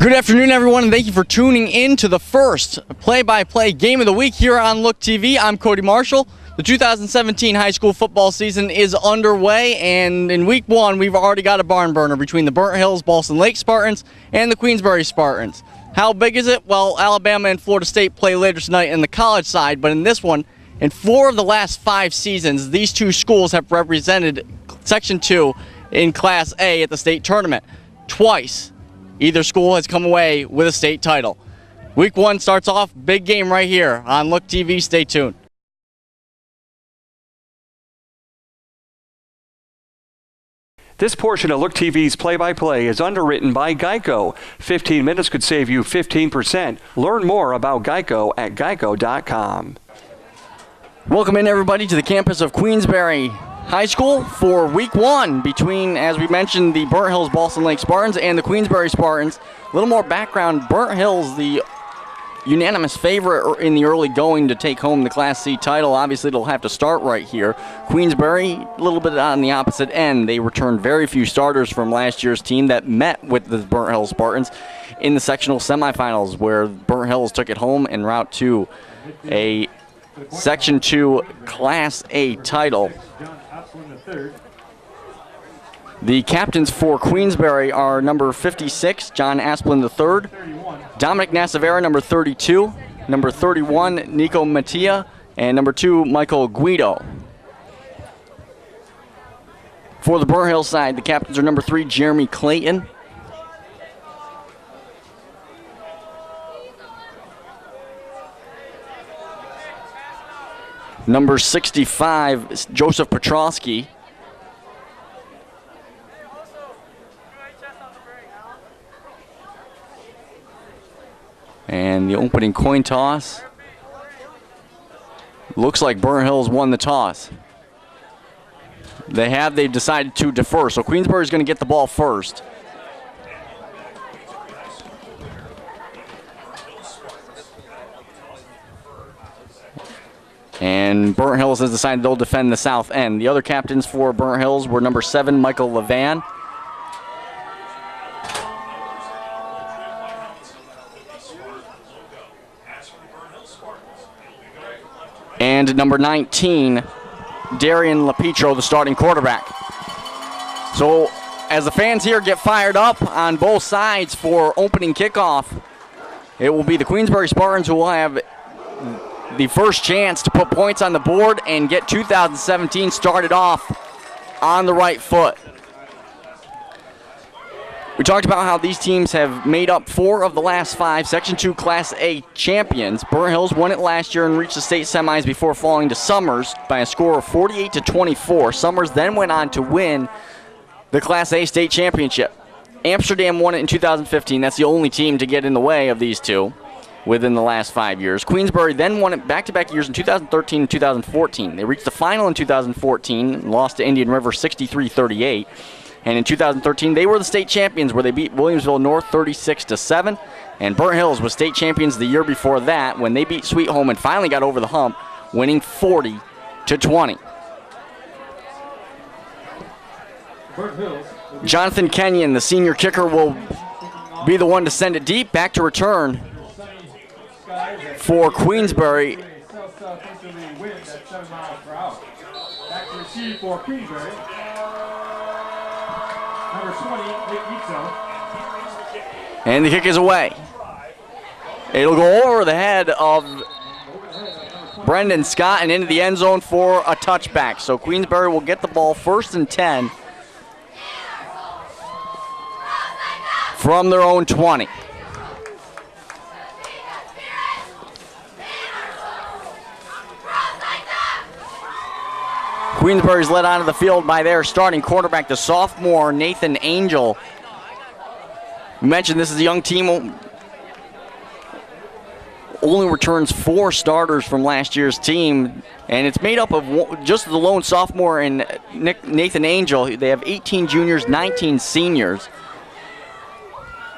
Good afternoon, everyone, and thank you for tuning in to the first play-by-play game of the week here on Look TV. I'm Cody Marshall. The 2017 high school football season is underway, and in week one, we've already got a barn burner between the Burnt Hills Ballston Lake Spartans and the Qbury Spartans. How big is it? Well, Alabama and Florida State play later tonight in the college side, but in this one, in 4 of the last 5 seasons, these two schools have represented Section 2 in Class A at the state tournament. Twice, either school has come away with a state title. Week 1 starts off, big game right here on Look TV. Stay tuned. This portion of Look TV's play-by-play is underwritten by Geico. 15 minutes could save you 15%. Learn more about Geico at geico.com. Welcome in, everybody, to the campus of Qbury High School for week 1 between, as we mentioned, the Burnt Hills Ballston Lake Spartans and the Qbury Spartans. A little more background: Burnt Hills, the unanimous favorite in the early going to take home the Class C title. Obviously, it'll have to start right here. Qbury, a little bit on the opposite end. They returned very few starters from last year's team that met with the Burnt Hills Spartans in the sectional semifinals, where Burnt Hills took it home en route to a Section 2 Class A title. The captains for Qbury are number 56, John Asplin III, Dominic Nasavera, number 32, number 31, Nico Mattia, and number 2, Michael Guido. For the Burnt Hills side, the captains are number 3, Jeremy Clayton, number 65, Joseph Petrosky, and the opening coin toss. Looks like Burnt Hills won the toss. They've decided to defer, so Qbury is going to get the ball first. And Burnt Hills has decided they'll defend the south end. The other captains for Burnt Hills were number 7, Michael Levan, and number 19, Darian LaPietro, the starting quarterback. So as the fans here get fired up on both sides for opening kickoff, it will be the Qbury Spartans who will have the first chance to put points on the board and get 2017 started off on the right foot. We talked about how these teams have made up 4 of the last 5 Section 2 Class A champions. Burnt Hills won it last year and reached the state semis before falling to Summers by a score of 48-24. Summers then went on to win the Class A state championship. Amsterdam won it in 2015. That's the only team to get in the way of these two within the last 5 years. Qbury then won it back-to-back years in 2013 and 2014. They reached the final in 2014 and lost to Indian River 63-38. And in 2013, they were the state champions, where they beat Williamsville North 36-7. And Burnt Hills was state champions the year before that when they beat Sweet Home and finally got over the hump, winning 40-20. Jonathan Kenyon, the senior kicker, will be the one to send it deep. Back to return for Qbury. Back to receive for Qbury. Number 20, Nick Gitzo. And the kick is away. It'll go over the head of Brendan Scott and into the end zone for a touchback. So Qbury will get the ball 1st and 10 from their own 20. Qbury is led onto the field by their starting quarterback, the sophomore Nathan Angel. We mentioned this is a young team, only returns 4 starters from last year's team, and it's made up of just the lone sophomore and Nathan Angel. They have 18 juniors, 19 seniors,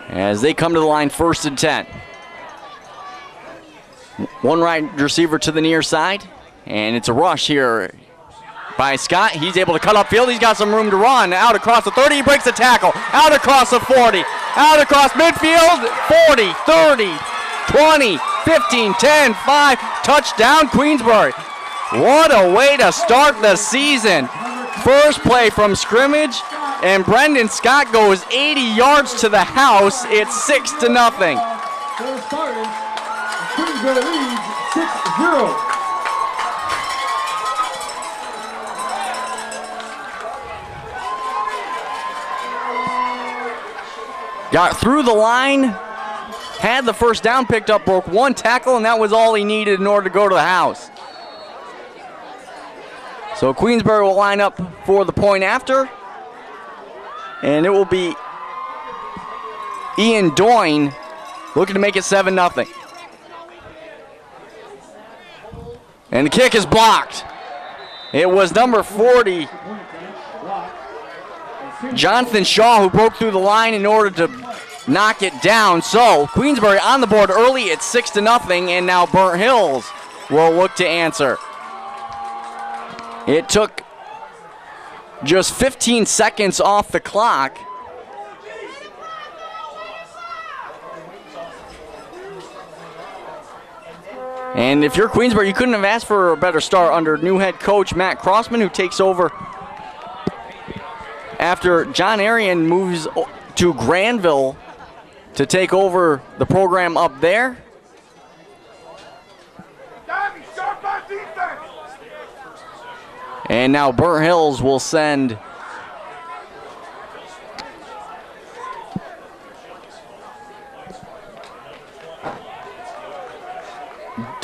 as they come to the line 1st and 10. One wide receiver to the near side, and it's a rush here by Scott. He's able to cut upfield. He's got some room to run. Out across the 30. He breaks the tackle. Out across the 40. out across midfield. 40, 30, 20, 15, 10, 5. Touchdown, Queensbury. What a way to start the season. First play from scrimmage, and Brendan Scott goes 80 yards to the house. It's 6-0. For starters, Queensbury leads 6-0. Got through the line, had the first down picked up, broke one tackle, and that was all he needed in order to go to the house. So Queensbury will line up for the point after, and it will be Ian Doyne looking to make it 7-0. And the kick is blocked. It was number 40, Jonathan Shaw, who broke through the line in order to knock it down. So Queensbury on the board early. It's 6-0, and now Burnt Hills will look to answer. It took just 15 seconds off the clock. And if you're Queensbury, you couldn't have asked for a better start under new head coach Matt Crossman, who takes over after John Arian moves to Granville to take over the program up there. And now Burnt Hills will send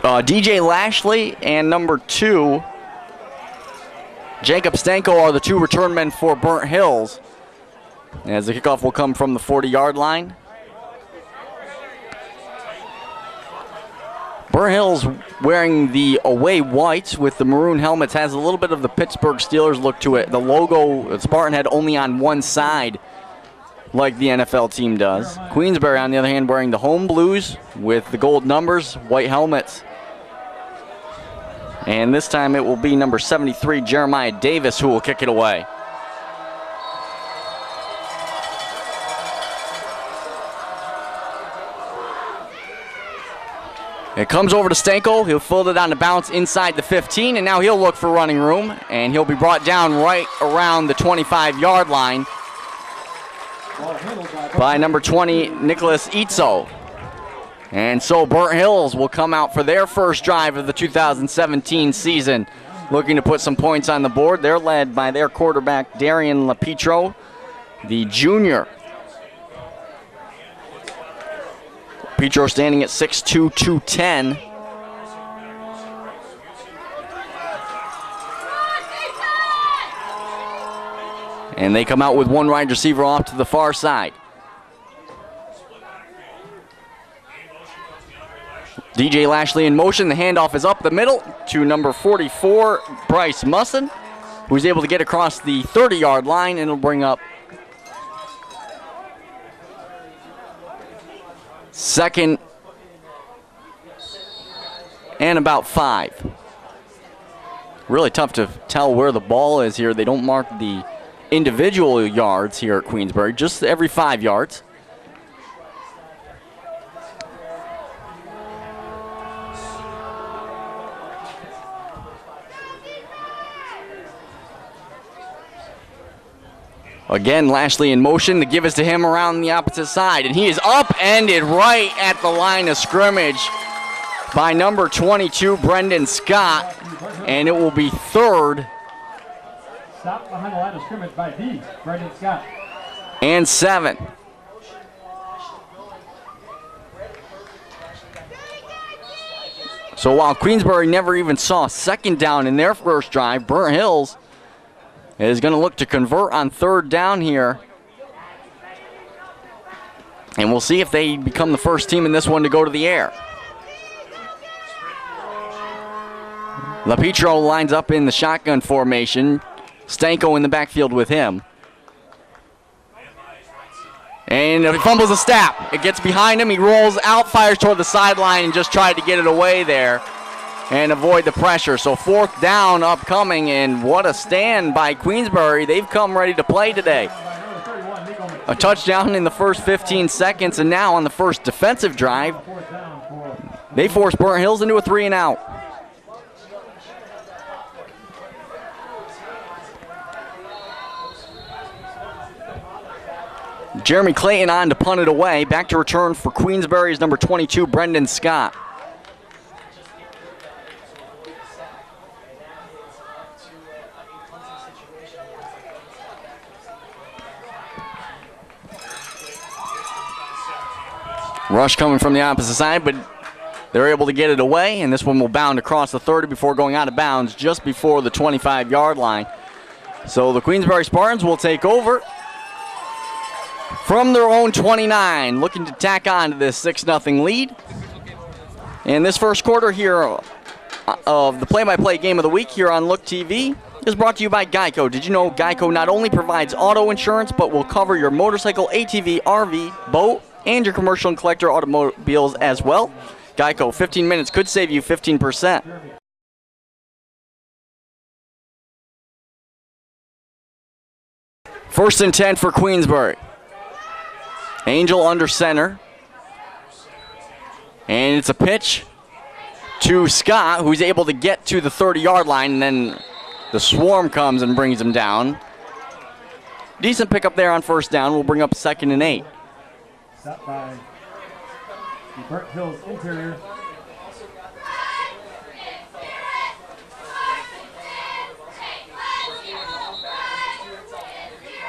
DJ Lashley and number 2 Jacob Stanko are the 2 return men for Burnt Hills, as the kickoff will come from the 40-yard line. Burnt Hills wearing the away whites with the maroon helmets, has a little bit of the Pittsburgh Steelers look to it. The logo, Spartan head only on one side like the NFL team does. Queensbury, on the other hand, wearing the home blues with the gold numbers, white helmets. And this time it will be number 73, Jeremiah Davis, who will kick it away. It comes over to Stanko. He'll fill it on the bounce inside the 15, and now he'll look for running room, and he'll be brought down right around the 25-yard line by number 20, Nicholas Itzo. And so Burnt Hills will come out for their first drive of the 2017 season, looking to put some points on the board. They're led by their quarterback, Darian LaPietro, the junior. Petro standing at 6'2", 210. And they come out with one wide receiver off to the far side. DJ Lashley in motion. The handoff is up the middle to number 44, Bryce Musson, who's able to get across the 30-yard line, and it'll bring up second and about 5. Really tough to tell where the ball is here. They don't mark the individual yards here at Queensbury, just every 5 yards. Again, Lashley in motion. The give is to him around the opposite side, and he is upended right at the line of scrimmage by number 22, Brendan Scott, and it will be third. Stop behind the line of scrimmage by D, Brendan Scott. And 7. So while Queensbury never even saw second down in their first drive, Burnt Hills is going to look to convert on third down here. And we'll see if they become the first team in this one to go to the air. LaPietro lines up in the shotgun formation. Stanko in the backfield with him. And he fumbles a snap. It gets behind him. He rolls out, fires toward the sideline, and just tried to get it away there and avoid the pressure. So fourth down upcoming, and what a stand by Queensbury. They've come ready to play today. a touchdown in the first 15 seconds, and now on the first defensive drive, they force Burnt Hills into a 3-and-out. Jeremy Clayton on to punt it away. Back to return for Queensbury's number 22, Brendan Scott. Rush coming from the opposite side, but they're able to get it away, and this one will bound across the 30 before going out of bounds just before the 25-yard line. So the Queensbury Spartans will take over from their own 29, looking to tack on to this 6-0 lead. And this first quarter here of the play-by-play game of the week here on Look TV is brought to you by Geico. Did you know Geico not only provides auto insurance, but will cover your motorcycle, ATV, RV, boat, and your commercial and collector automobiles as well? Geico, 15 minutes could save you 15%. First and 10 for Queensbury. Angel under center. And it's a pitch to Scott, who's able to get to the 30-yard line, and then the swarm comes and brings him down. Decent pickup there on first down. We'll bring up 2nd and 8. Stopped by the Burnt Hills interior.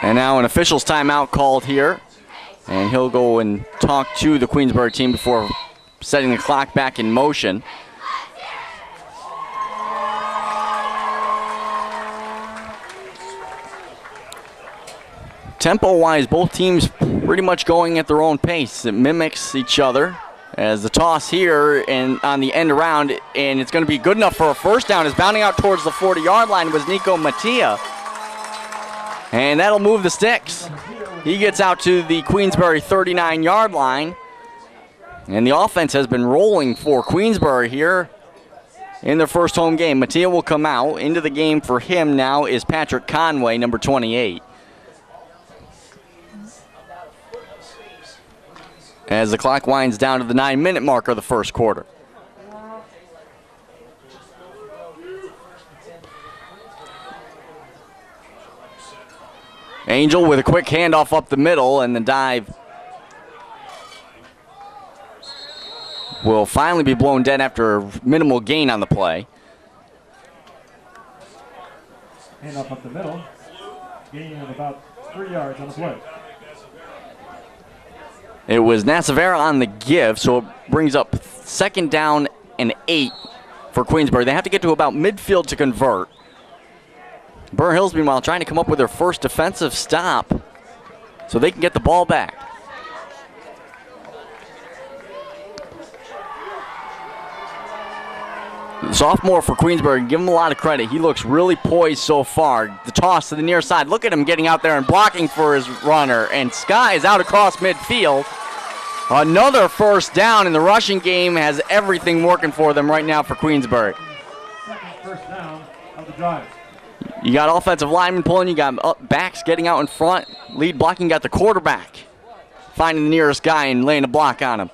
And now an official's timeout called here. And he'll go and talk to the Queensbury team before setting the clock back in motion. Tempo-wise, both teams pretty much going at their own pace. It mimics each other as the toss here and on the end around, and it's going to be good enough for a first down. Is bounding out towards the 40-yard line was Nico Mattia. And that'll move the sticks. He gets out to the Queensbury 39-yard line. And the offense has been rolling for Queensbury here in their first home game. Mattia will come out. Into the game for him now is Patrick Conway, number 28. As the clock winds down to the 9-minute mark of the first quarter. Angel with a quick handoff up the middle, and the dive will finally be blown dead after minimal gain on the play. Handoff up the middle. Gain of about 3 yards on the play. It was Nasavera on the give, so it brings up 2nd down and 8 for Queensbury. They have to get to about midfield to convert. Burnt Hills, meanwhile, trying to come up with their first defensive stop so they can get the ball back. The sophomore for Queensbury, give him a lot of credit. He looks really poised so far. The toss to the near side. Look at him getting out there and blocking for his runner. And Sky is out across midfield. Another first down, and the rushing game has everything working for them right now for Queensbury. Second first down of the drive. You got offensive linemen pulling, you got backs getting out in front. Lead blocking, got the quarterback finding the nearest guy and laying a block on him.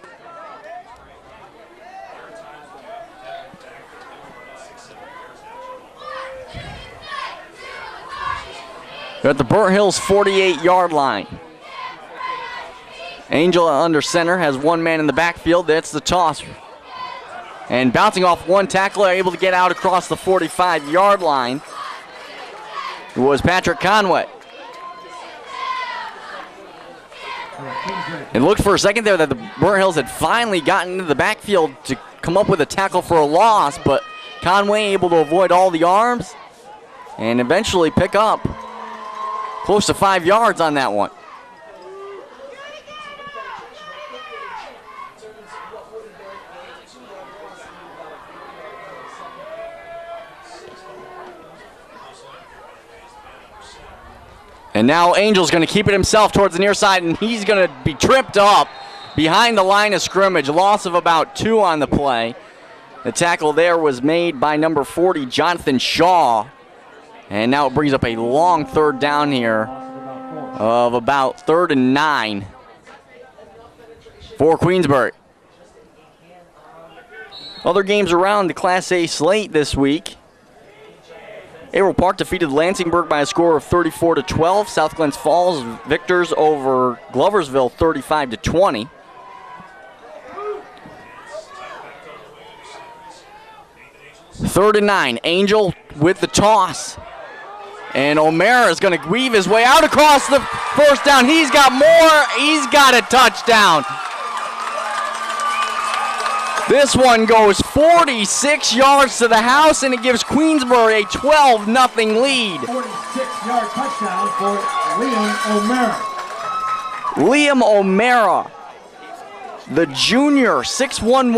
They're at the Burnt Hills 48-yard line. Angel under center has one man in the backfield. That's the toss. And bouncing off one tackler, able to get out across the 45-yard line, was Patrick Conway. It looked for a second there that the Burnt Hills had finally gotten into the backfield to come up with a tackle for a loss, but Conway able to avoid all the arms and eventually pick up close to 5 yards on that one. And now Angel's going to keep it himself towards the near side, and he's going to be tripped up behind the line of scrimmage. Loss of about 2 on the play. The tackle there was made by number 40, Jonathan Shaw. And now it brings up a long 3rd down here of about 3rd and 9 for Queensbury. Other games around the Class A slate this week. Averill Park defeated Lansingburg by a score of 34-12. South Glens Falls victors over Gloversville 35-20. Third and 9, Angel with the toss. And O'Mara is going to weave his way out across the first down. He's got more. He's got a touchdown. This one goes 46 yards to the house, and it gives Queensbury a 12-0 lead. 46-yard touchdown for Liam O'Mara. Liam O'Mara, the junior, 6'1",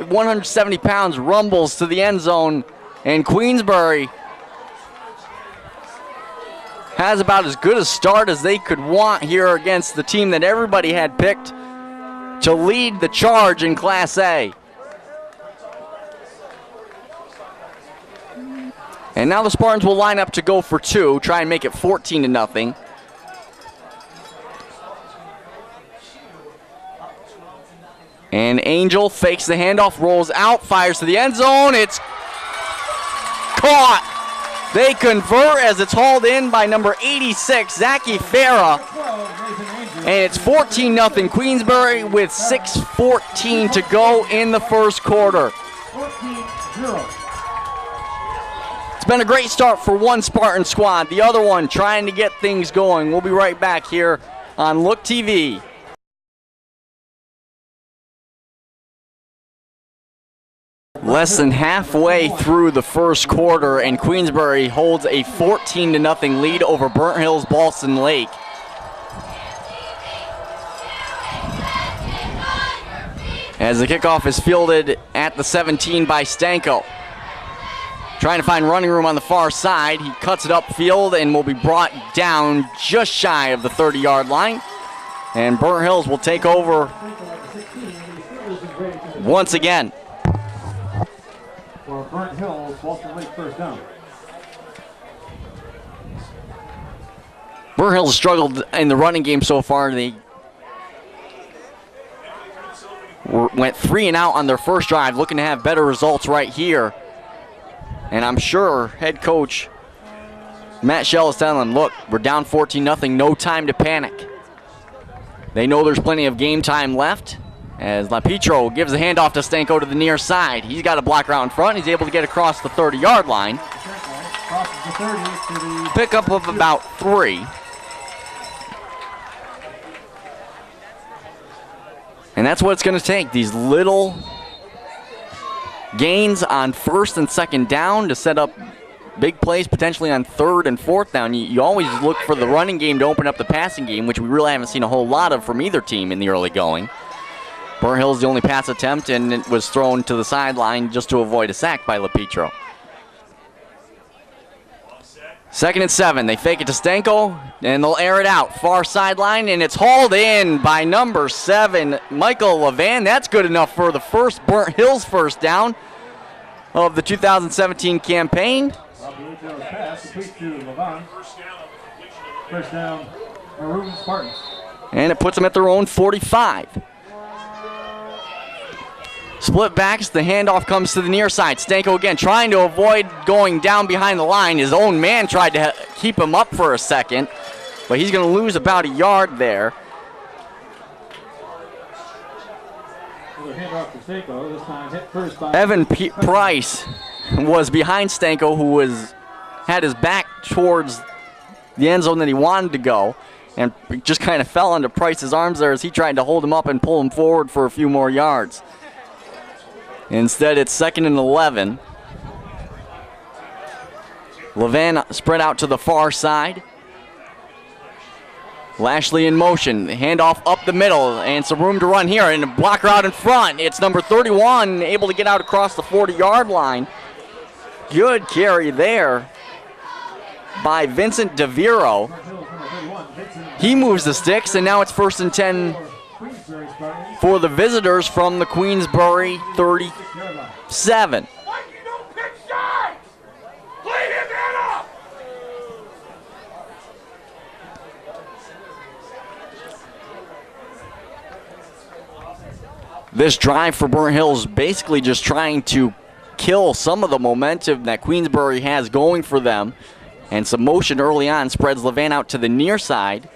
170 pounds, rumbles to the end zone, and Queensbury has about as good a start as they could want here against the team that everybody had picked to lead the charge in Class A. And now the Spartans will line up to go for 2, try and make it 14-0. And Angel fakes the handoff, rolls out, fires to the end zone. It's caught. They convert as it's hauled in by number 86, Zachy Farah. And it's 14-0 Queensbury with 6:14 to go in the first quarter. 14-0. It's been a great start for one Spartan squad. The other one trying to get things going. We'll be right back here on Look TV. Less than halfway through the first quarter, and Queensbury holds a 14-0 lead over Burnt Hills Ballston Lake. As the kickoff is fielded at the 17 by Stanko. Trying to find running room on the far side. He cuts it upfield and will be brought down just shy of the 30-yard line. And Burnt Hills will take over once again. For Burnt Hills, Ballston Lake first down. Burnt Hills struggled in the running game so far. They went 3 and out on their first drive, looking to have better results right here. And I'm sure head coach Matt Schell is telling them, look, we're down 14-0, no time to panic. They know there's plenty of game time left. As LaPietro gives the handoff to Stanko to the near side. He's got a blocker out in front. He's able to get across the 30-yard line. Pickup of about 3. And that's what it's going to take. These little gains on first and second down to set up big plays potentially on third and fourth down. You always look for the running game to open up the passing game, which we really haven't seen a whole lot of from either team in the early going. Burnt Hills the only pass attempt, and it was thrown to the sideline just to avoid a sack by LaPietro. 2nd and 7. They fake it to Stanko, and they'll air it out. Far sideline, and it's hauled in by number 7, Michael Levan. That's good enough for the first Burnt Hills first down of the 2017 campaign. First down, Maroon Spartans. And it puts them at their own 45. Split backs, the handoff comes to the near side. Stanko again trying to avoid going down behind the line. His own man tried to keep him up for a second, but he's going to lose about a yard there. Handoff to Stanko, this time hit first by Evan Price was behind Stanko, who had his back towards the end zone that he wanted to go, and just kind of fell into Price's arms there as he tried to hold him up and pull him forward for a few more yards. Instead, it's 2nd and 11. Levan spread out to the far side. Lashley in motion. The handoff up the middle, and some room to run here. And a blocker out in front. It's number 31, able to get out across the 40-yard line. Good carry there by Vincent DeViro. He moves the sticks, and now it's 1st and 10 for the visitors from the Queensbury 37. this drive for Burnt Hills basically just trying to kill some of the momentum that Queensbury has going for them. And some motion early on spreads Levan out to the near side.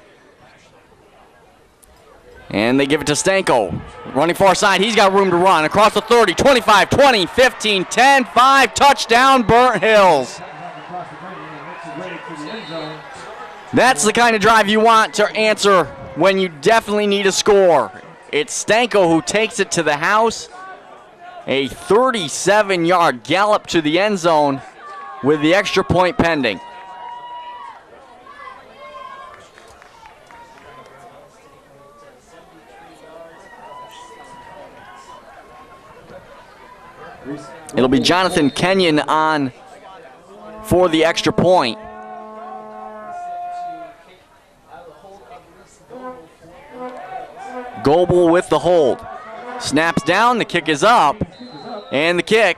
And they give it to Stanko. Running far side, he's got room to run. Across the 30, 25, 20, 15, 10, 5, touchdown Burnt Hills. That's the kind of drive you want to answer when you definitely need a score. It's Stanko who takes it to the house. A 37-yard gallop to the end zone with the extra point pending. It'll be Jonathan Kenyon on for the extra point. Goebel with the hold. Snaps down, the kick is up, and the kick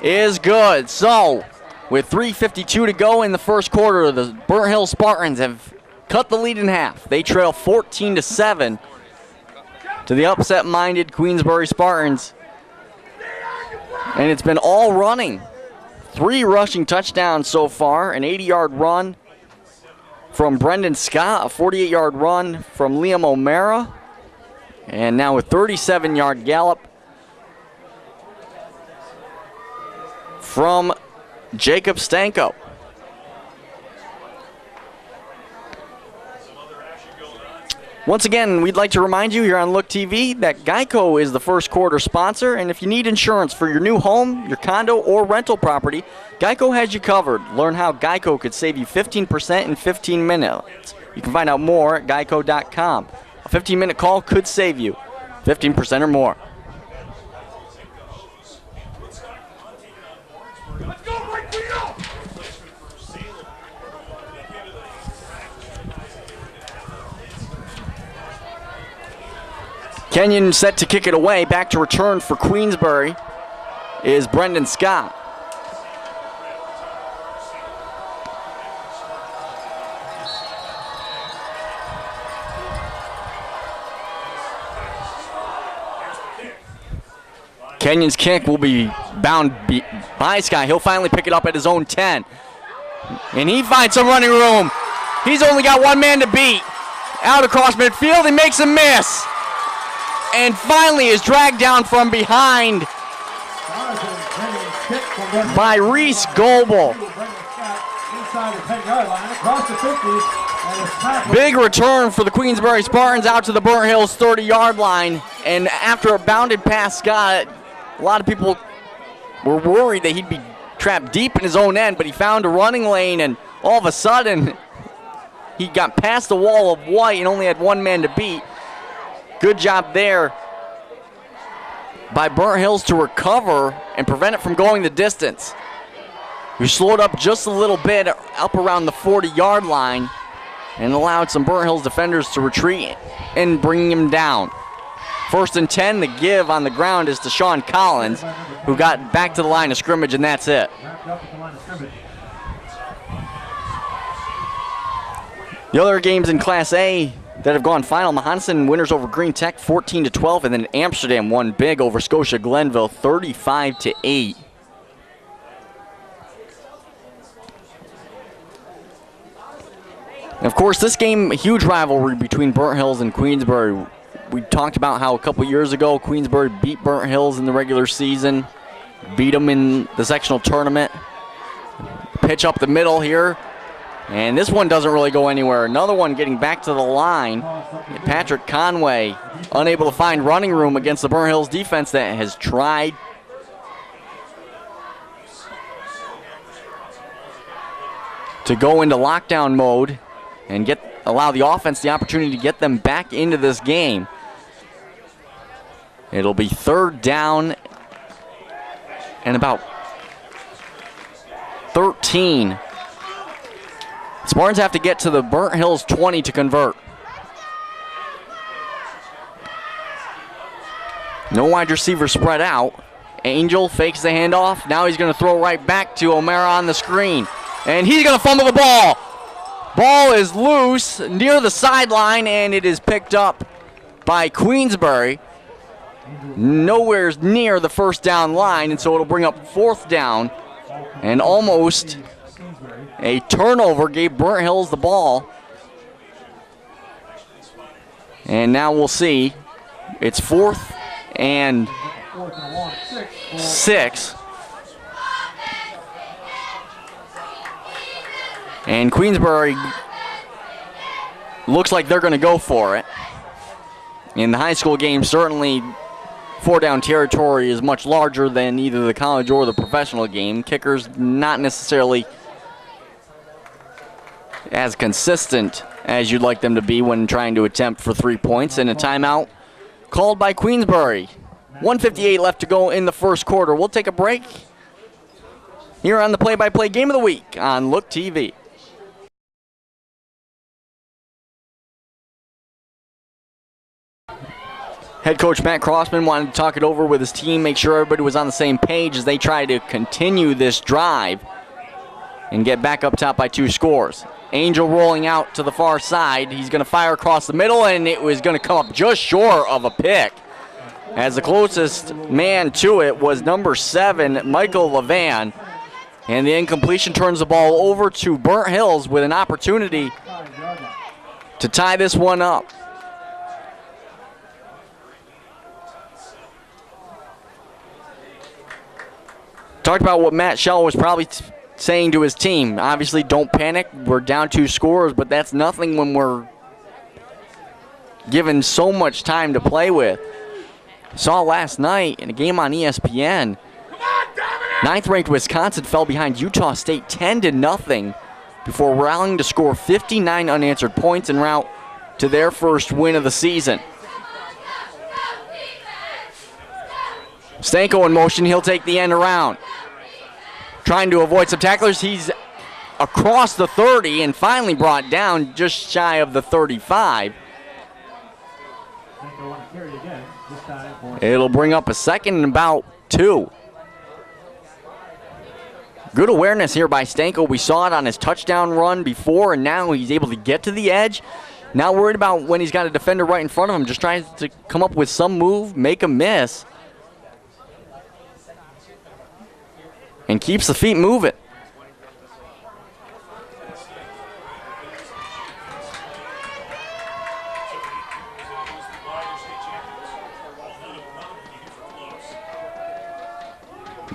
is good. So, with 3:52 to go in the first quarter, the Burnt Hills Spartans have cut the lead in half. They trail 14-7 to the upset-minded Queensbury Spartans. And it's been all running. 3 rushing touchdowns so far, an 80-yard run from Brendan Scott, a 48-yard run from Liam O'Mara, and now a 37-yard gallop from Jacob Stanko. Once again, we'd like to remind you here on Look TV that Geico is the first quarter sponsor, and if you need insurance for your new home, your condo, or rental property, Geico has you covered. Learn how Geico could save you 15% in 15 minutes. You can find out more at geico.com. A 15-minute call could save you 15% or more. Kenyon set to kick it away. Back to return for Queensbury is Brendan Scott. Kenyon's kick will be bound by Scott. He'll finally pick it up at his own 10. And he finds some running room. He's only got one man to beat. Out across midfield, he makes a miss. And finally is dragged down from behind by Reese Goebel. Big return for the Queensbury Spartans out to the Burnt Hills 30-yard line. And after a bounded past Scott, a lot of people were worried that he'd be trapped deep in his own end, but he found a running lane, and all of a sudden he got past the wall of white and only had one man to beat. Good job there by Burnt Hills to recover and prevent it from going the distance. We slowed up just a little bit up around the 40-yard line and allowed some Burnt Hills defenders to retreat and bring him down. 1st and 10, the give on the ground is to Sean Collins, who got back to the line of scrimmage, and that's it. The other games in Class A that have gone final, Mahonson winners over Green Tech 14-12, and then Amsterdam won big over Scotia Glenville 35-8. Of course, this game, a huge rivalry between Burnt Hills and Queensbury. We talked about how a couple years ago Queensbury beat Burnt Hills in the regular season, beat them in the sectional tournament. Pitch up the middle here. And this one doesn't really go anywhere. Another one getting back to the line. Patrick Conway unable to find running room against the Burnt Hills defense that has tried. To go into lockdown mode and allow the offense the opportunity to get them back into this game. It'll be 3rd down and about 13. Spartans have to get to the Burnt Hills 20 to convert. No wide receiver spread out. Angel fakes the handoff. Now he's going to throw right back to O'Mara on the screen. And he's going to fumble the ball. Ball is loose near the sideline, and it is picked up by Queensbury. nowhere near the first down line, and so it'll bring up 4th down. And almost a turnover gave Burnt Hills the ball. And now we'll see. It's 4th and 6. And Queensbury looks like they're going to go for it. In the high school game, certainly 4-down territory is much larger than either the college or the professional game. Kickers not necessarily as consistent as you'd like them to be when trying to attempt for 3 points. And a timeout called by Queensbury. 1:58 left to go in the first quarter. We'll take a break here on the play-by-play game of the week on Look TV. Head coach Matt Crossman wanted to talk it over with his team, make sure everybody was on the same page as they try to continue this drive and get back up top by 2 scores. Angel rolling out to the far side. He's going to fire across the middle, and it was going to come up just short of a pick, as the closest man to it was number 7, Michael Levan. And the incompletion turns the ball over to Burnt Hills with an opportunity to tie this one up. Talked about what Matt Schell was probably saying to his team. Obviously, don't panic. We're down 2 scores, but that's nothing when we're given so much time to play with. Saw last night in a game on ESPN, 9th-ranked Wisconsin fell behind Utah State 10-0 before rallying to score 59 unanswered points en route to their first win of the season. Stanko in motion. He'll take the end around. Trying to avoid some tacklers. He's across the 30 and finally brought down just shy of the 35. It'll bring up a second and about 2. Good awareness here by Stanko. We saw it on his touchdown run before, and now he's able to get to the edge. Not worried about when he's got a defender right in front of him, just trying to come up with some move, make a miss, and keeps the feet moving.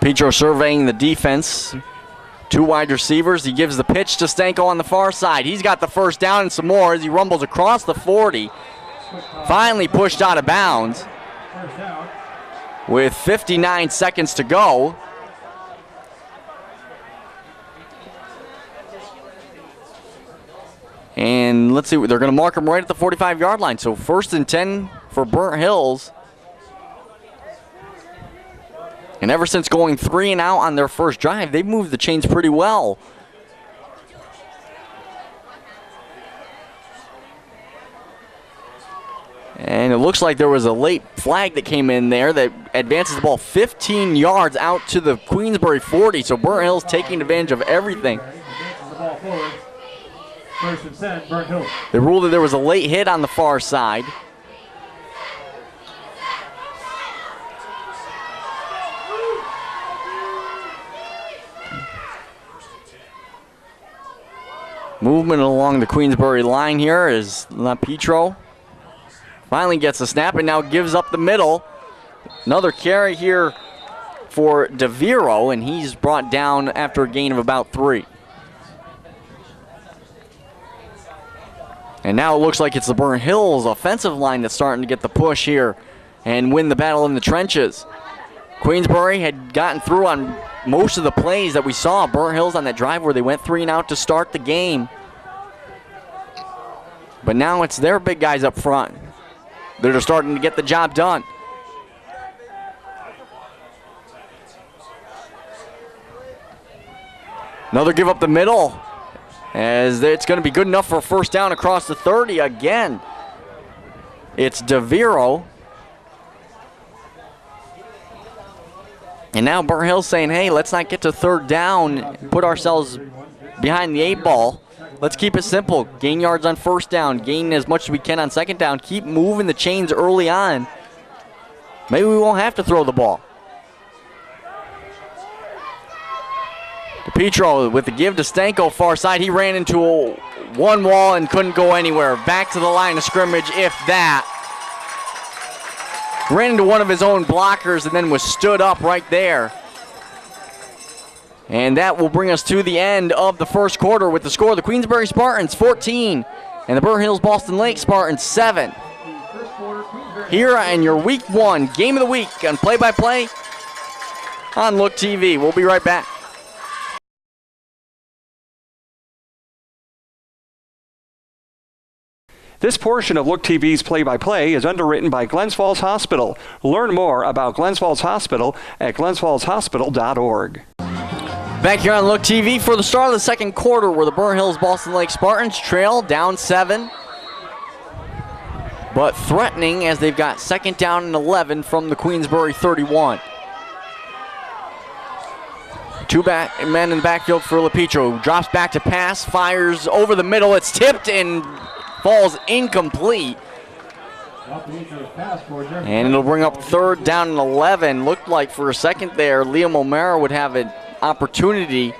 Petro surveying the defense. 2 wide receivers. He gives the pitch to Stanko on the far side. He's got the first down and some more as he rumbles across the 40. Finally pushed out of bounds with 59 seconds to go. And let's see, they're going to mark him right at the 45-yard line. So 1st and 10 for Burnt Hills. And ever since going 3 and out on their first drive, they've moved the chains pretty well. And it looks like there was a late flag that came in there that advances the ball 15 yards out to the Queensbury 40. So Burnt Hills taking advantage of everything. First and 10, Burnt Hills. They ruled that there was a late hit on the far side. Movement along the Queensbury line here is Petro. Finally gets a snap and now gives up the middle. Another carry here for DeViro, and he's brought down after a gain of about 3. And now it looks like it's the Burnt Hills offensive line that's starting to get the push here and win the battle in the trenches. Queensbury had gotten through on most of the plays that we saw. Burnt Hills on that drive where they went 3 and out to start the game. But now it's their big guys up front that are starting to get the job done. Another give up the middle, as it's going to be good enough for a first down across the 30 again. It's DeViro. And now Burnt Hills saying, hey, let's not get to 3rd down, put ourselves behind the 8 ball. Let's keep it simple. Gain yards on 1st down, gain as much as we can on 2nd down. Keep moving the chains early on Maybe we won't have to throw the ball. DePietro with the give to Stanko, far side. He ran into one wall and couldn't go anywhere. Back to the line of scrimmage, if that. Ran into one of his own blockers and then was stood up right there. And that will bring us to the end of the first quarter with the score. The Queensbury Spartans 14 and the Burr Hills Boston Lake Spartans 7. Here in your Week 1 Game of the Week on Play-by-Play on Look TV. We'll be right back. This portion of Look TV's play-by-play is underwritten by Glens Falls Hospital. Learn more about Glens Falls Hospital at glensfallshospital.org. Back here on Look TV for the start of the second quarter, where the Burr Hills Boston Lake Spartans trail down 7. But threatening as they've got second down and 11 from the Queensbury 31. Two men in the backfield for LaPietro. Drops back to pass, fires over the middle. It's tipped and falls incomplete. And it'll bring up third down and 11. Looked like for a second there, Liam O'Mara would have an opportunity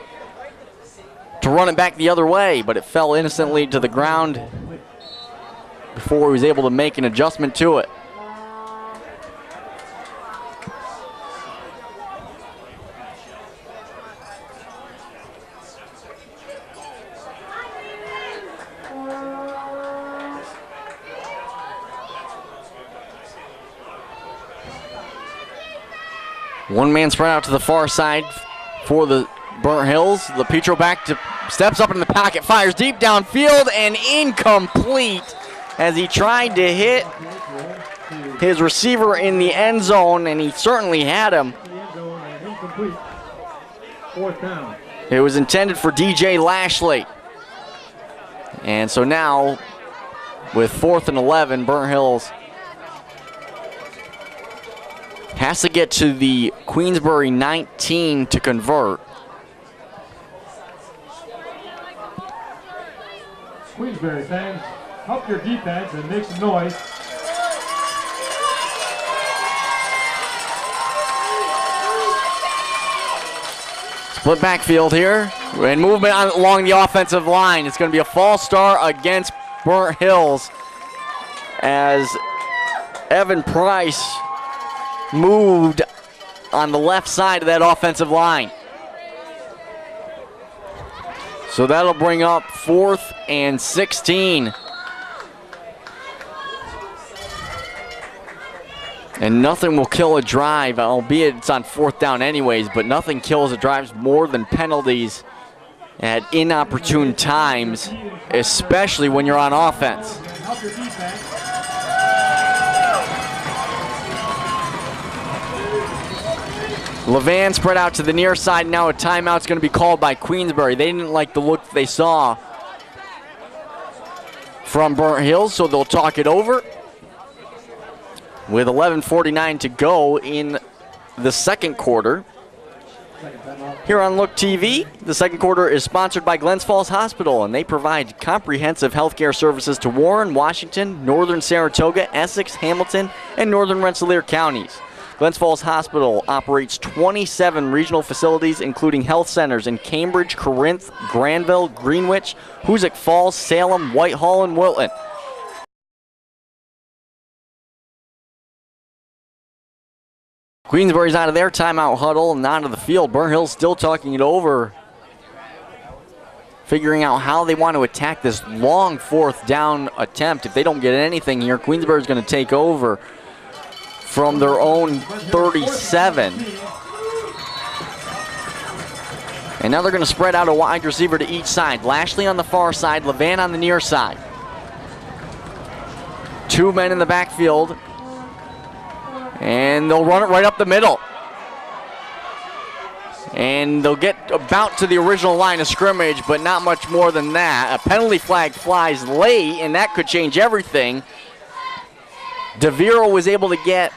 to run it back the other way, but it fell innocently to the ground before he was able to make an adjustment to it. One man spread out to the far side for the Burnt Hills. LaPietro steps up in the pocket, fires deep downfield and incomplete as he tried to hit his receiver in the end zone, and he certainly had him. It was intended for DJ Lashley. And so now, with 4th and 11, Burnt Hills has to get to the Queensbury 19 to convert. Queensbury fans, help your defense and make some noise. Split backfield here, and movement along the offensive line. It's going to be a false start against Burnt Hills as Evan Price moved on the left side of that offensive line. So that'll bring up 4th and 16. And nothing will kill a drive, albeit it's on 4th down anyways, but nothing kills a drive more than penalties at inopportune times, especially when you're on offense. Levan spread out to the near side. Now a timeout's going to be called by Queensbury. They didn't like the look they saw from Burnt Hills, so they'll talk it over. With 11:49 to go in the second quarter. Here on Look TV, the second quarter is sponsored by Glens Falls Hospital, and they provide comprehensive healthcare services to Warren, Washington, Northern Saratoga, Essex, Hamilton, and Northern Rensselaer counties. Glens Falls Hospital operates 27 regional facilities, including health centers in Cambridge, Corinth, Granville, Greenwich, Hoosick Falls, Salem, Whitehall, and Wilton. Queensbury's out of their timeout huddle and onto the field. Burnt Hills still talking it over, figuring out how they want to attack this long 4th down attempt. If they don't get anything here, Queensbury's going to take over from their own 37. And now they're going to spread out a wide receiver to each side. Lashley on the far side, Levan on the near side. 2 men in the backfield. And they'll run it right up the middle. And they'll get about to the original line of scrimmage, but not much more than that. A penalty flag flies late, and that could change everything. DeVero was able to get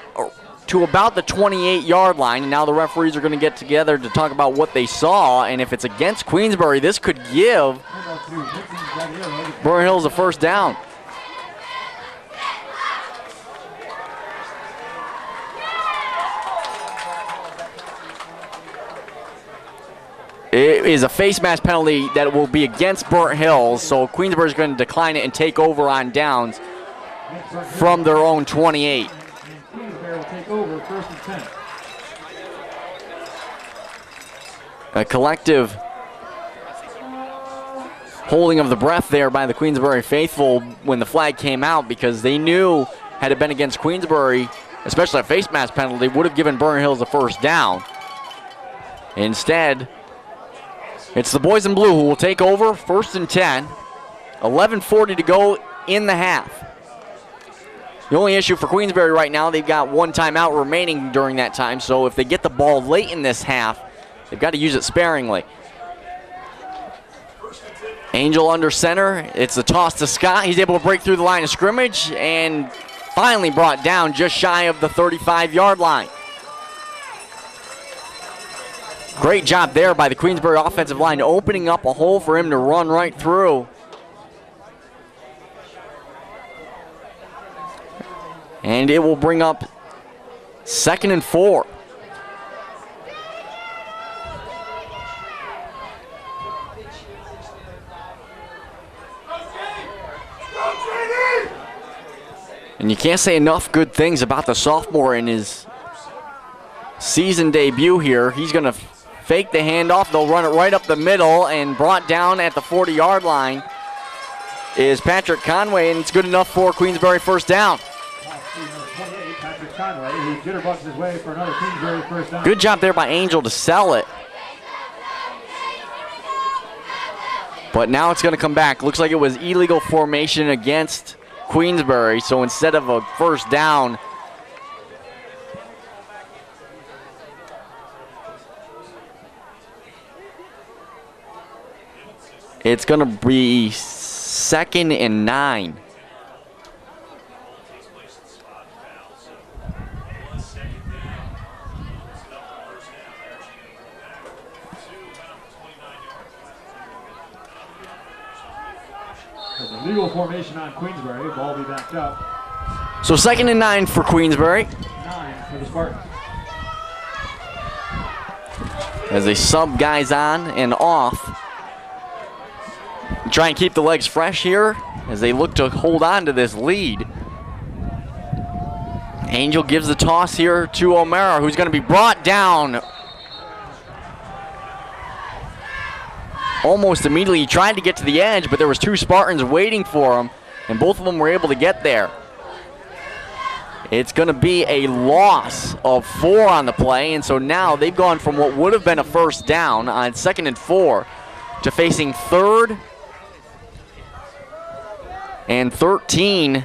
to about the 28-yard line, and now the referees are going to get together to talk about what they saw. And if it's against Queensbury, this could give Burnt Hills a first down. It is a face mask penalty that will be against Burnt Hills, so Queensbury is going to decline it and take over on downs from their own 28. Queensbury will take over 1st and 10. A collective holding of the breath there by the Queensbury faithful when the flag came out, because they knew had it been against Queensbury, especially a face mask penalty, would have given Burnt Hills a first down. Instead, it's the boys in blue who will take over 1st and 10. 11:40 to go in the half. The only issue for Queensbury right now, they've got one timeout remaining during that time, so if they get the ball late in this half, they've got to use it sparingly. Angel under center. It's a toss to Scott. He's able to break through the line of scrimmage and finally brought down just shy of the 35-yard line. Great job there by the Queensbury offensive line, opening up a hole for him to run right through. And it will bring up 2nd and 4. And you can't say enough good things about the sophomore in his season debut here. He's going to fake the handoff. They'll run it right up the middle, and brought down at the 40-yard line is Patrick Conway, and it's good enough for Queensbury first down. 28, Patrick Conway, who jitterbugs his way for another Queensbury first down. Good job there by Angel to sell it. But now it's going to come back. Looks like it was illegal formation against Queensbury, so instead of a first down, it's going to be 2nd and 9. Legal formation on Queensbury. Ball will be backed up. So 2nd and 9 for Queensbury. 9 for the Spartans. As they sub guys on and off. Try and keep the legs fresh here as they look to hold on to this lead. Angel gives the toss here to O'Mara, who's going to be brought down almost immediately. He tried to get to the edge, but there was 2 Spartans waiting for him, and both of them were able to get there. It's going to be a loss of 4 on the play, and so now they've gone from what would have been a first down on 2nd and 4 to facing 3rd and 13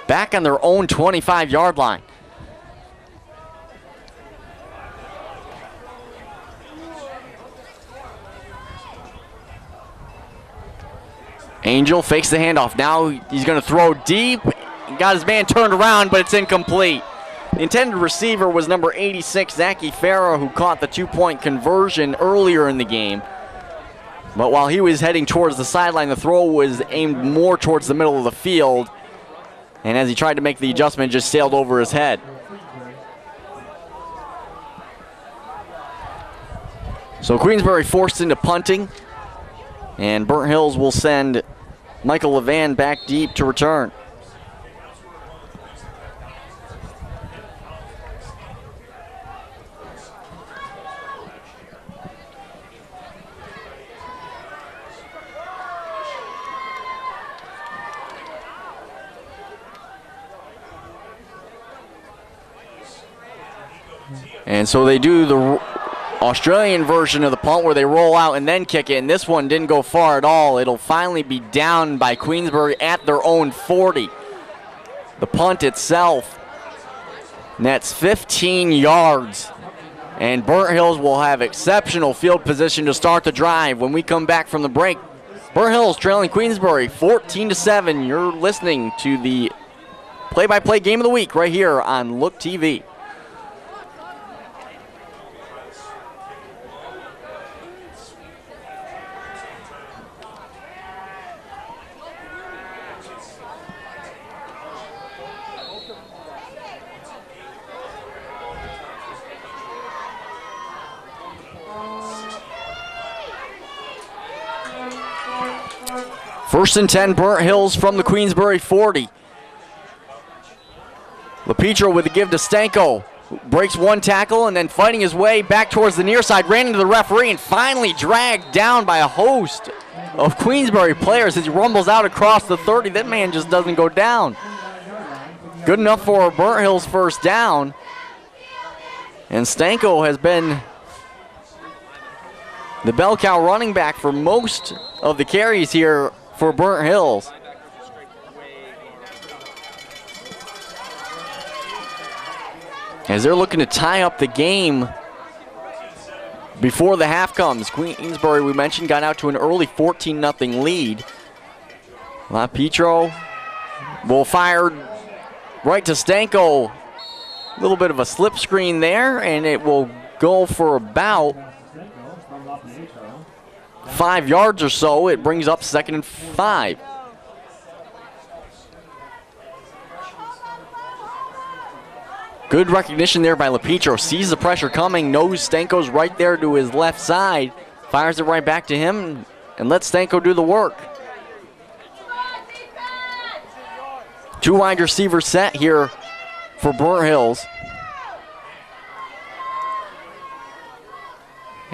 back on their own 25-yard line. Angel fakes the handoff. Now he's going to throw deep. He got his man turned around, but it's incomplete. The intended receiver was number 86, Zachy Farah, who caught the 2-point conversion earlier in the game. But while he was heading towards the sideline, the throw was aimed more towards the middle of the field. And as he tried to make the adjustment, just sailed over his head. So Queensbury forced into punting. And Burnt Hills will send Michael Levan back deep to return. And so they do the Australian version of the punt where they roll out and then kick it, and this one didn't go far at all. It'll finally be down by Queensbury at their own 40. The punt itself nets 15 yards, and Burnt Hills will have exceptional field position to start the drive. When we come back from the break, Burnt Hills trailing Queensbury 14-7. You're listening to the play-by-play game of the week right here on Look TV. First and 10, Burnt Hills from the Queensbury 40. LaPietro with a give to Stanko. Breaks one tackle and then fighting his way back towards the near side. Ran into the referee and finally dragged down by a host of Queensbury players as he rumbles out across the 30. That man just doesn't go down. Good enough for Burnt Hills first down. And Stanko has been the bell cow running back for most of the carries here for Burnt Hills. As they're looking to tie up the game before the half comes. Queensbury, we mentioned, got out to an early 14-0 lead. LaPietro will fire right to Stanko. A little bit of a slip screen there, and it will go for about 5 yards or so. It brings up 2nd and 5. Good recognition there by LaPietro. Sees the pressure coming, knows Stanko's right there to his left side. Fires it right back to him and lets Stanko do the work. 2 wide receiver set here for Burnt Hills.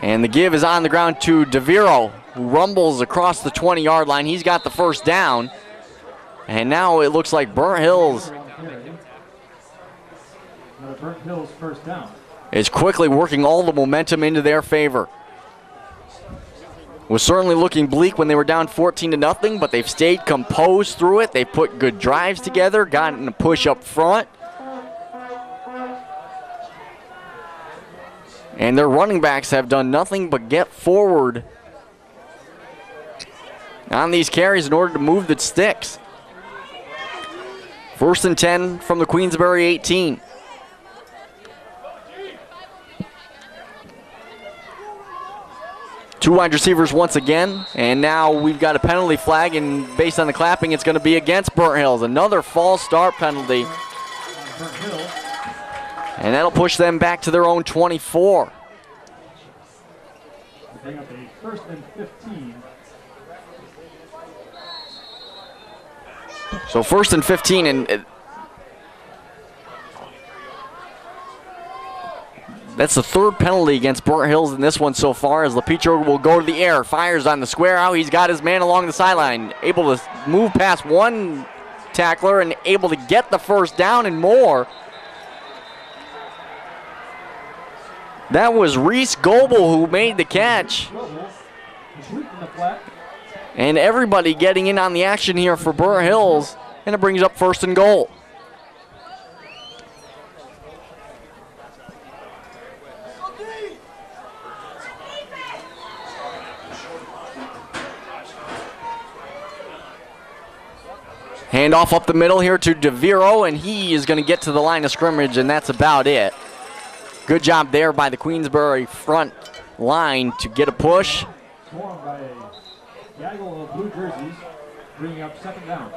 And the give is on the ground to DeViro, who rumbles across the 20-yard line. He's got the first down. And now it looks like Burnt Hills first down. Is quickly working all the momentum into their favor. Was certainly looking bleak when they were down 14-0, but they've stayed composed through it. They've put good drives together, gotten a push up front. And their running backs have done nothing but get forward on these carries in order to move the sticks. First and 10 from the Queensbury 18. Two wide receivers once again, and now we've got a penalty flag, and based on the clapping, it's going to be against Burnt Hills. Another false start penalty. And that'll push them back to their own 24. Bring up a first and 15. So first and 15, and that's the third penalty against Burnt Hills in this one so far, as LaPietro will go to the air, fires on the square out. He's got his man along the sideline, able to move past one tackler and able to get the first down and more. That was Reese Goebel who made the catch. And everybody getting in on the action here for Burnt Hills, and it brings up first and goal. Handoff up the middle here to DeViro, and he is going to get to the line of scrimmage, and that's about it. Good job there by the Queensbury front line to get a push. Formed by a gaggle of blue jerseys, bringing up second down.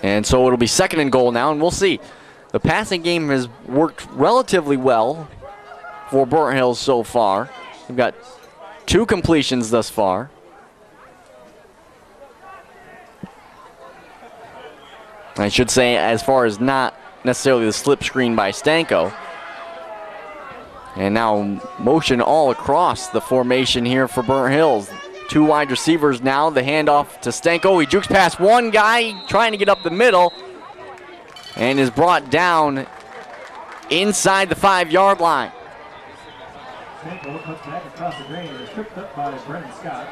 And so it'll be second and goal now, and we'll see. The passing game has worked relatively well for Burnt Hills so far. We've got 2 completions thus far. I should say, as far as not necessarily the slip screen by Stanko. And now motion all across the formation here for Burnt Hills. 2 wide receivers now. The handoff to Stanko. He jukes past one guy trying to get up the middle and is brought down inside the 5-yard line. Stanko cuts back across the grain and is tripped up by Brennan Scott.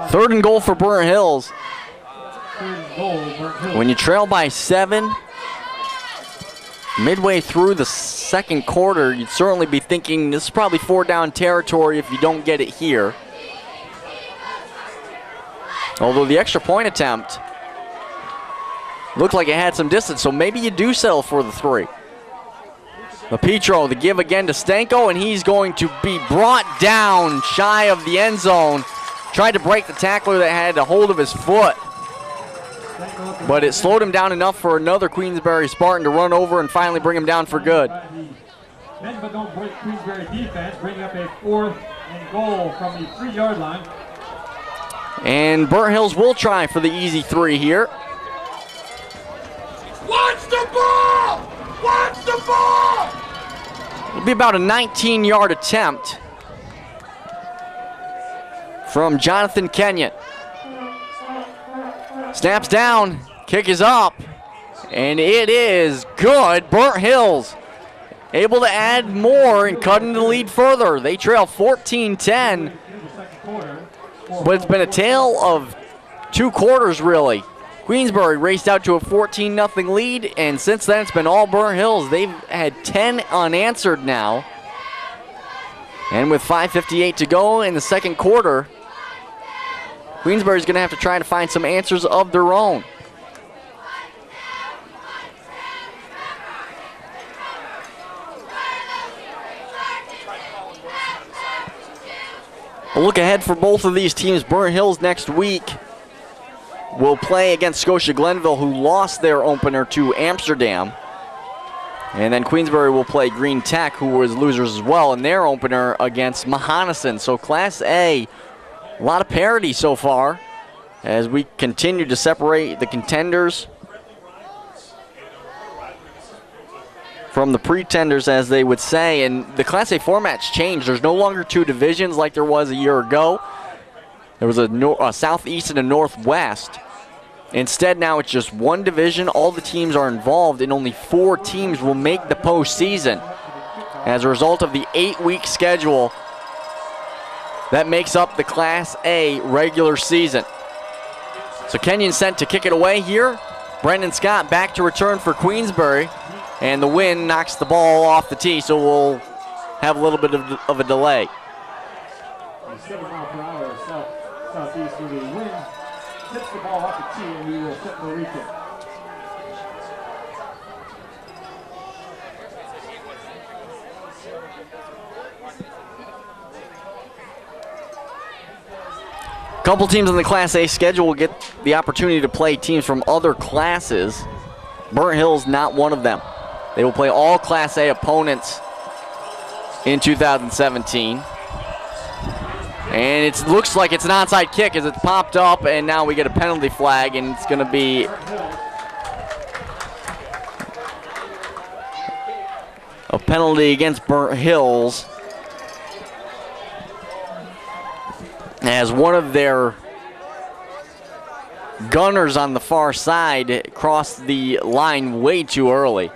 Third and goal for Burnt Hills. Goal, Burnt Hills. When you trail by 7, midway through the second quarter, you'd certainly be thinking this is probably 4-down territory if you don't get it here. Although the extra point attempt looked like it had some distance, so maybe you do settle for the 3. LaPietro, the give again to Stanko, and he's going to be brought down shy of the end zone. Tried to break the tackler that had a hold of his foot, but it slowed him down enough for another Queensbury Spartan to run over and finally bring him down for good. Men but don't break Queensbury defense, bringing up a 4th And goal from the 3-yard line. And Burnt Hills will try for the easy 3 here. Watch the ball! Watch the ball! It'll be about a 19-yard attempt from Jonathan Kenyon. Snaps down, kick is up, and it is good. Burnt Hills able to add more and cut into the lead further. They trail 14-10, but it's been a tale of 2 quarters, really. Queensbury raced out to a 14-0 lead, and since then it's been all Burnt Hills. They've had 10 unanswered now. And with 5:58 to go in the second quarter, Queensbury's going to have to try to find some answers of their own. A look ahead for both of these teams. Burnt Hills next week will play against Scotia Glenville, who lost their opener to Amsterdam. And then Queensbury will play Green Tech, who was losers as well, in their opener against Mahonison. So Class A, a lot of parity so far as we continue to separate the contenders from the pretenders, as they would say. And the Class A format's changed. There's no longer 2 divisions like there was a year ago. There was a Southeast and a Northwest. Instead, now it's just 1 division. All the teams are involved, and only 4 teams will make the postseason as a result of the 8-week schedule that makes up the Class A regular season. So Kenyon sent to kick it away here. Brendan Scott back to return for Queensbury, and the wind knocks the ball off the tee, so we'll have a little bit of a delay. 7 mile per hour southeast with the wind. Tips the ball off the tee, and we will set the re-kick. A couple teams on the Class A schedule will get the opportunity to play teams from other classes. Burnt Hills not one of them. They will play all Class A opponents in 2017. And it looks like it's an onside kick as it's popped up, and now we get a penalty flag, and it's going to be a penalty against Burnt Hills, as one of their gunners on the far side crossed the line way too early.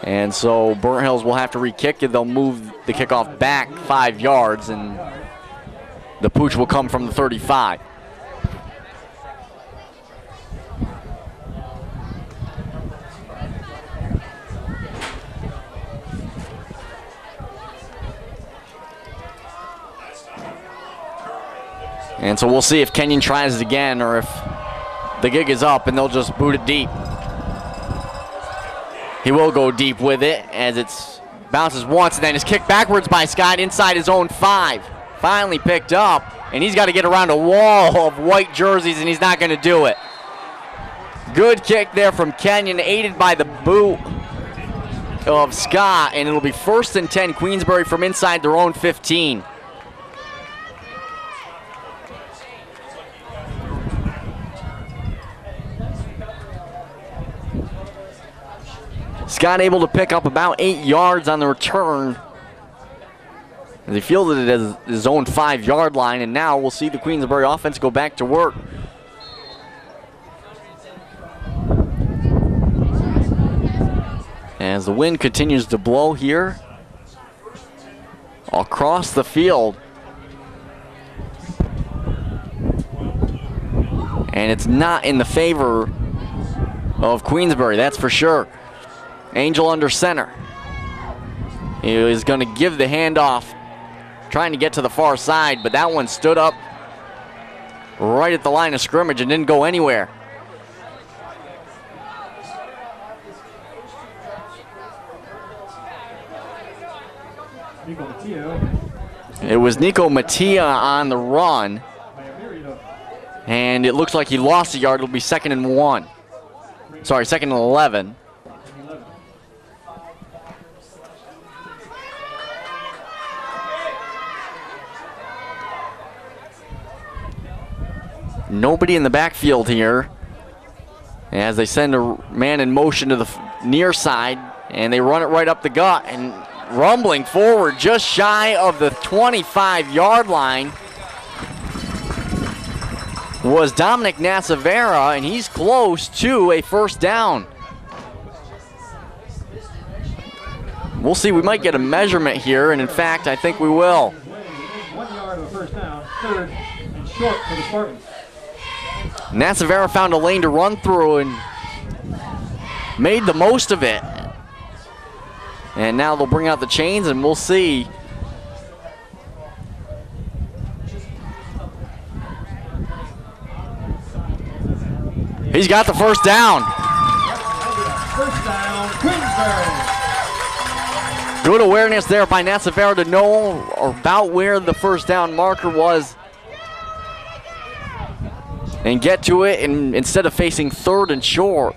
And so Burnt Hills will have to re-kick it. They'll move the kickoff back 5 yards, and the pooch will come from the 35. And so we'll see if Kenyon tries it again or if the gig is up and they'll just boot it deep. He will go deep with it as it bounces once and then is kicked backwards by Scott inside his own 5. Finally picked up, and he's got to get around a wall of white jerseys, and he's not going to do it. Good kick there from Kenyon, aided by the boot of Scott, and it'll be 1st and 10 Queensbury from inside their own 15. Scott able to pick up about 8 yards on the return as he fielded it as his own 5-yard line, and now we'll see the Queensbury offense go back to work. As the wind continues to blow here across the field. And it's not in the favor of Queensbury, that's for sure. Angel under center. He is going to give the handoff, trying to get to the far side, but that one stood up right at the line of scrimmage and didn't go anywhere. It was Nico Mattia on the run, and it looks like he lost a yard. It'll be 2nd and 1. Sorry, 2nd and 11. Nobody in the backfield here as they send a man in motion to the near side, and they run it right up the gut, and rumbling forward just shy of the 25-yard line was Dominic Nassavera, and he's close to a first down. We'll see, we might get a measurement here, and in fact, I think we will. 1 yard of a first down, 3rd and short for the Spartans. Nassavera found a lane to run through and made the most of it. And now they'll bring out the chains, and we'll see. He's got the first down. First down, Queensbury. Good awareness there by Nassavera to know about where the first down marker was and get to it, and instead of facing 3rd and short.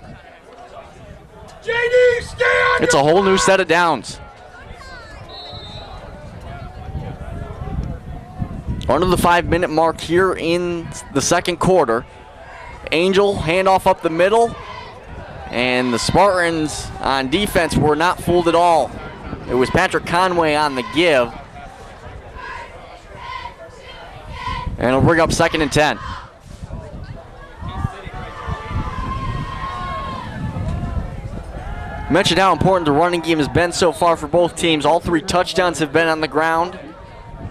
JD, stay on It's a whole new set of downs. Under the 5-minute mark here in the second quarter. Angel handoff up the middle, and the Spartans on defense were not fooled at all. It was Patrick Conway on the give. And it'll bring up 2nd and 10. Mentioned how important the running game has been so far for both teams. All 3 touchdowns have been on the ground.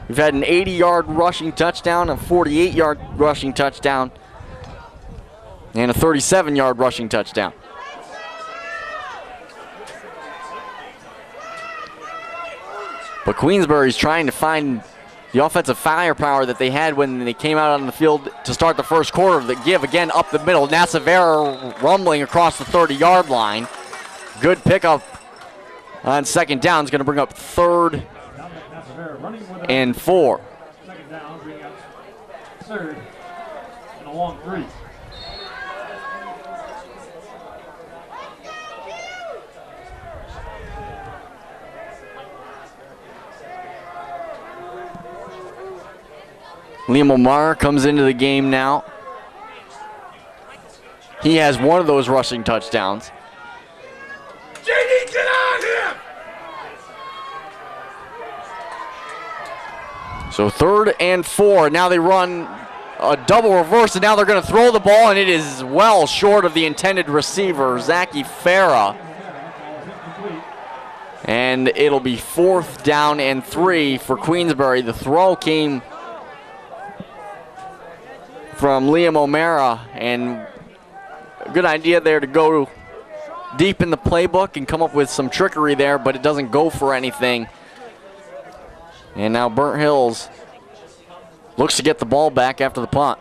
We've had an 80-yard rushing touchdown, a 48-yard rushing touchdown, and a 37-yard rushing touchdown. But Queensbury's trying to find the offensive firepower that they had when they came out on the field to start the first quarter. The give again up the middle. Nassavera rumbling across the 30-yard line. Good pickup on 2nd down. Is going to bring up 3rd and 4. 2nd down, bring up 3rd and a long 3. Liam O'Mara comes into the game now. He has one of those rushing touchdowns. JD, get on him! So 3rd and 4. Now they run a double reverse, and now they're going to throw the ball, and it is well short of the intended receiver, Zachy Farah. And it'll be 4th down and 3 for Queensbury. The throw came from Liam O'Mara, and a good idea there to go deep in the playbook and come up with some trickery there, but it doesn't go for anything. And now Burnt Hills looks to get the ball back after the punt.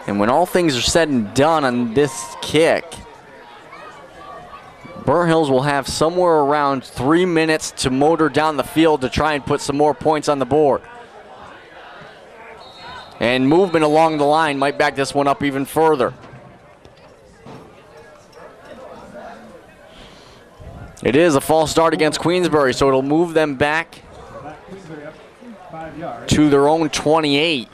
And when all things are said and done on this kick, Burnt Hills will have somewhere around 3 minutes to motor down the field to try and put some more points on the board. And movement along the line might back this one up even further. It is a false start against Queensbury, so it'll move them back to their own 28.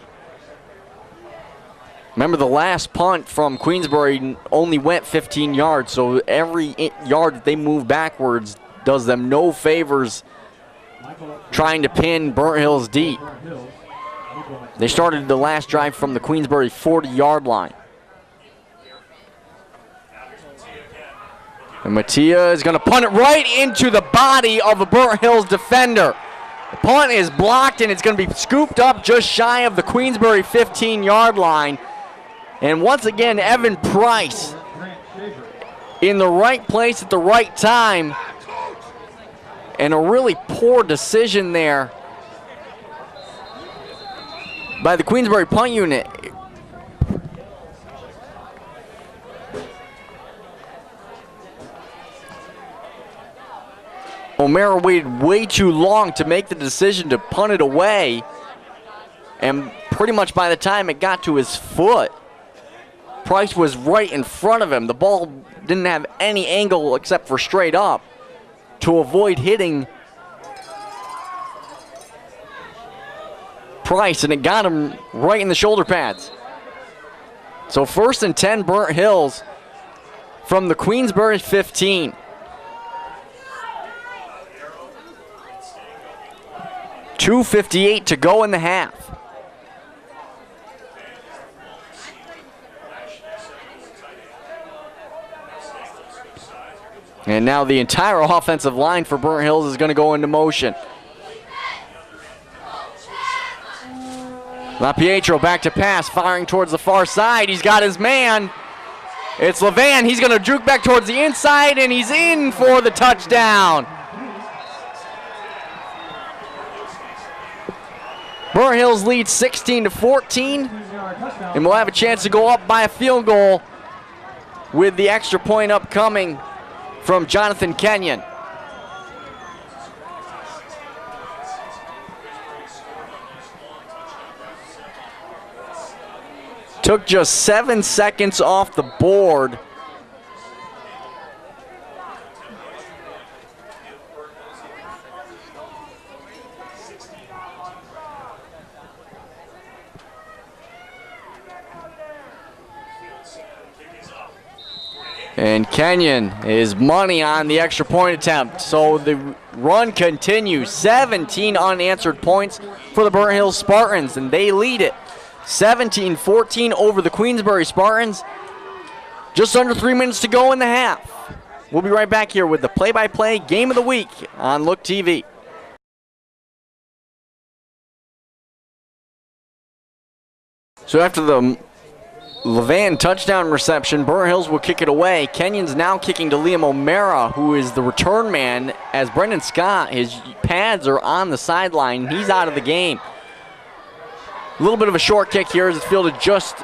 Remember, the last punt from Queensbury only went 15 yards, so every yard that they move backwards does them no favors trying to pin Burnt Hills deep. They started the last drive from the Queensbury 40-yard line. And Mattia is going to punt it right into the body of a Burnt Hills defender. The punt is blocked, and it's going to be scooped up just shy of the Queensbury 15-yard line. And once again, Evan Price in the right place at the right time. And a really poor decision there by the Queensbury punt unit. O'Mara waited way too long to make the decision to punt it away. And pretty much by the time it got to his foot, Price was right in front of him. The ball didn't have any angle except for straight up to avoid hitting Price, and it got him right in the shoulder pads. So 1st and 10, Burnt Hills from the Queensbury 15. .258 to go in the half. And now the entire offensive line for Burnt Hills is going to go into motion. LaPietro back to pass, firing towards the far side. He's got his man. It's Levan. He's going to juke back towards the inside, and he's in for the touchdown. Burnt Hills leads 16-14, and we'll have a chance to go up by a field goal with the extra point upcoming from Jonathan Kenyon. Took just 7 seconds off the board. And Kenyon is money on the extra point attempt. So the run continues. 17 unanswered points for the Burnt Hills Spartans, and they lead it 17-14 over the Queensbury Spartans. Just under 3 minutes to go in the half. We'll be right back here with the play-by-play game of the week on Look TV. So after the Levan touchdown reception, Burnt Hills will kick it away. Kenyon's now kicking to Liam O'Mara, who is the return man, as Brendan Scott, his pads are on the sideline. He's out of the game. A little bit of a short kick here as it's fielded just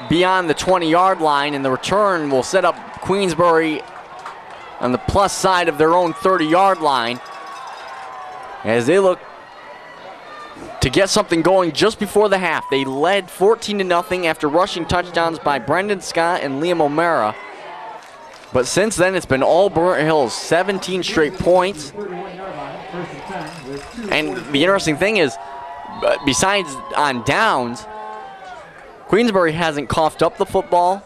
beyond the 20-yard line, and the return will set up Queensbury on the plus side of their own 30-yard line as they look to get something going just before the half. They led 14-0 after rushing touchdowns by Brendan Scott and Liam O'Mara. But since then, it's been all Burnt Hills, 17 straight points. And the interesting thing is, besides on downs, Queensbury hasn't coughed up the football.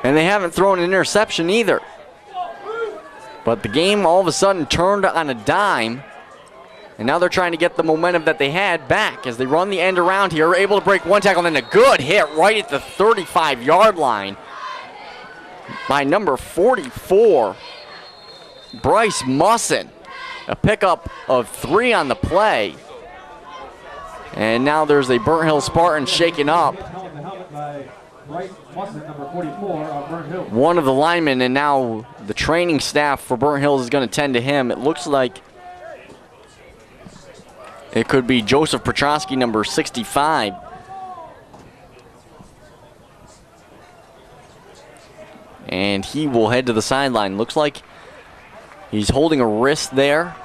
And they haven't thrown an interception either. But the game all of a sudden turned on a dime, and now they're trying to get the momentum that they had back as they run the end around here, able to break one tackle, and then a good hit right at the 35-yard line by number 44, Bryce Musson. A pickup of 3 on the play. And now there's a Burnt Hills Spartan shaken up. One of the linemen, and now the training staff for Burnt Hills is going to tend to him. It looks like it could be Joseph Petrosky, number 65. And he will head to the sideline. Looks like he's holding a wrist there.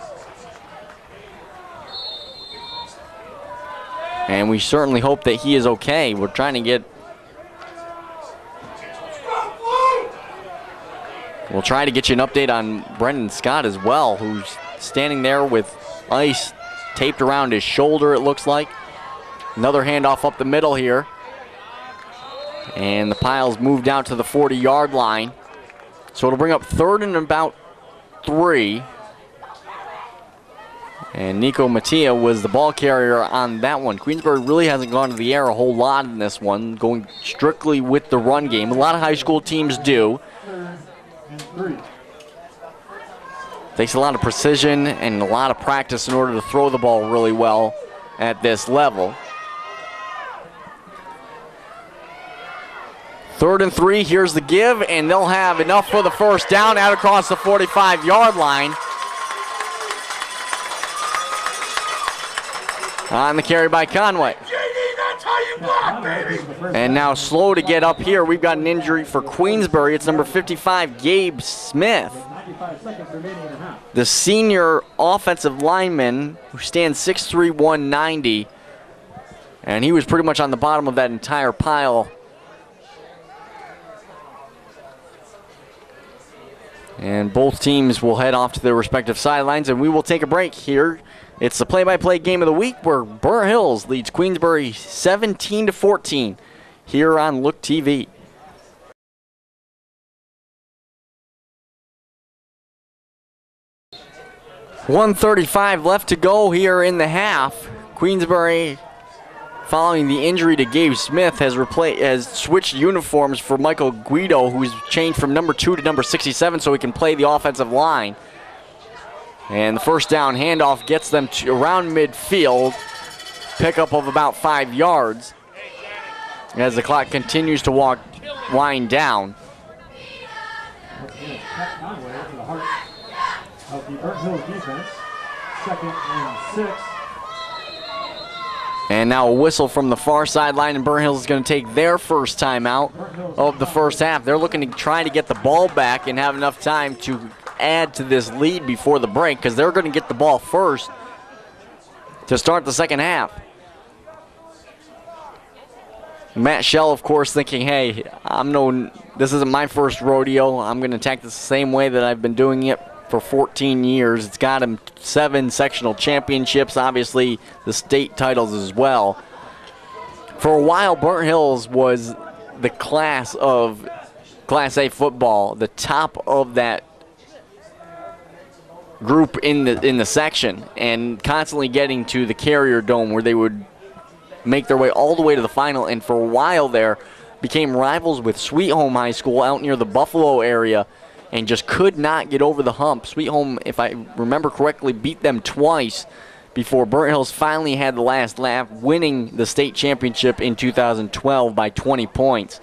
And we certainly hope that he is okay. We're trying to get... We'll try to get you an update on Brendan Scott as well, who's standing there with ice taped around his shoulder, it looks like. Another handoff up the middle here. And the pile's moved out to the 40-yard line. So it'll bring up 3rd and about 3. And Nico Mattia was the ball carrier on that one. Queensbury really hasn't gone to the air a whole lot in this one, going strictly with the run game. A lot of high school teams do. Takes a lot of precision and a lot of practice in order to throw the ball really well at this level. 3rd and 3, here's the give, and they'll have enough for the first down out across the 45-yard line. On the carry by Conway. That's how you block, baby. And now slow to get up here. We've got an injury for Queensbury. It's number 55, Gabe Smith. The senior offensive lineman who stands 6'3", 190. And he was pretty much on the bottom of that entire pile. And both teams will head off to their respective sidelines, and we will take a break here. It's the play-by-play game of the week where Burnt Hills leads Queensbury 17-14 here on Look TV. .135 left to go here in the half. Queensbury, following the injury to Gabe Smith, has switched uniforms for Michael Guido, who's changed from number 2 to number 67 so he can play the offensive line. And the first down handoff gets them to around midfield, pickup of about 5 yards as the clock continues to wind down. Of the Burnt Hills defense, 2nd and 6. And now a whistle from the far sideline, and Burnt Hills is going to take their first time out of the first half. They're looking to try to get the ball back and have enough time to add to this lead before the break, because they're going to get the ball first to start the second half. Matt Shell, of course, thinking, hey, this isn't my first rodeo. I'm going to attack this the same way that I've been doing it for 14 years. It's got him 7 sectional championships, obviously the state titles as well. For a while, Burnt Hills was the class of Class A football, the top of that group in the section, and constantly getting to the Carrier Dome where they would make their way all the way to the final, and for a while there became rivals with Sweet Home High School out near the Buffalo area, and just could not get over the hump. Sweet Home, if I remember correctly, beat them twice before Burnt Hills finally had the last laugh, winning the state championship in 2012 by 20 points.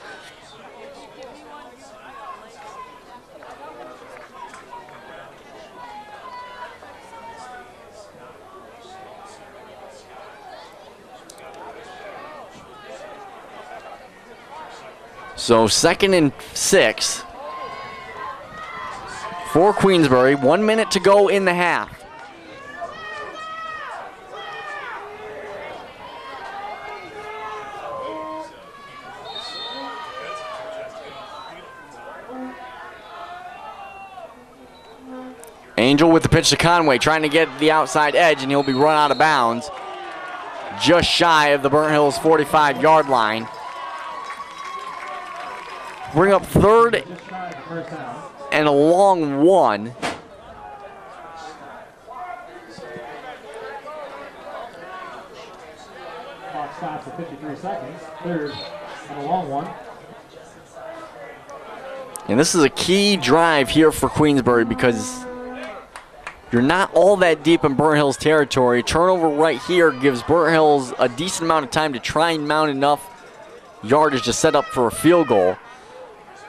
So 2nd and 6. For Queensbury, 1 minute to go in the half. Angel with the pitch to Conway, trying to get the outside edge, and he'll be run out of bounds just shy of the Burnt Hills 45-yard line. Bring up 3rd and a long 1. Clock stops at 53 seconds. 3rd and a long 1. And this is a key drive here for Queensbury because you're not all that deep in Burnt Hills territory. Turnover right here gives Burnt Hills a decent amount of time to try and mount enough yardage to set up for a field goal.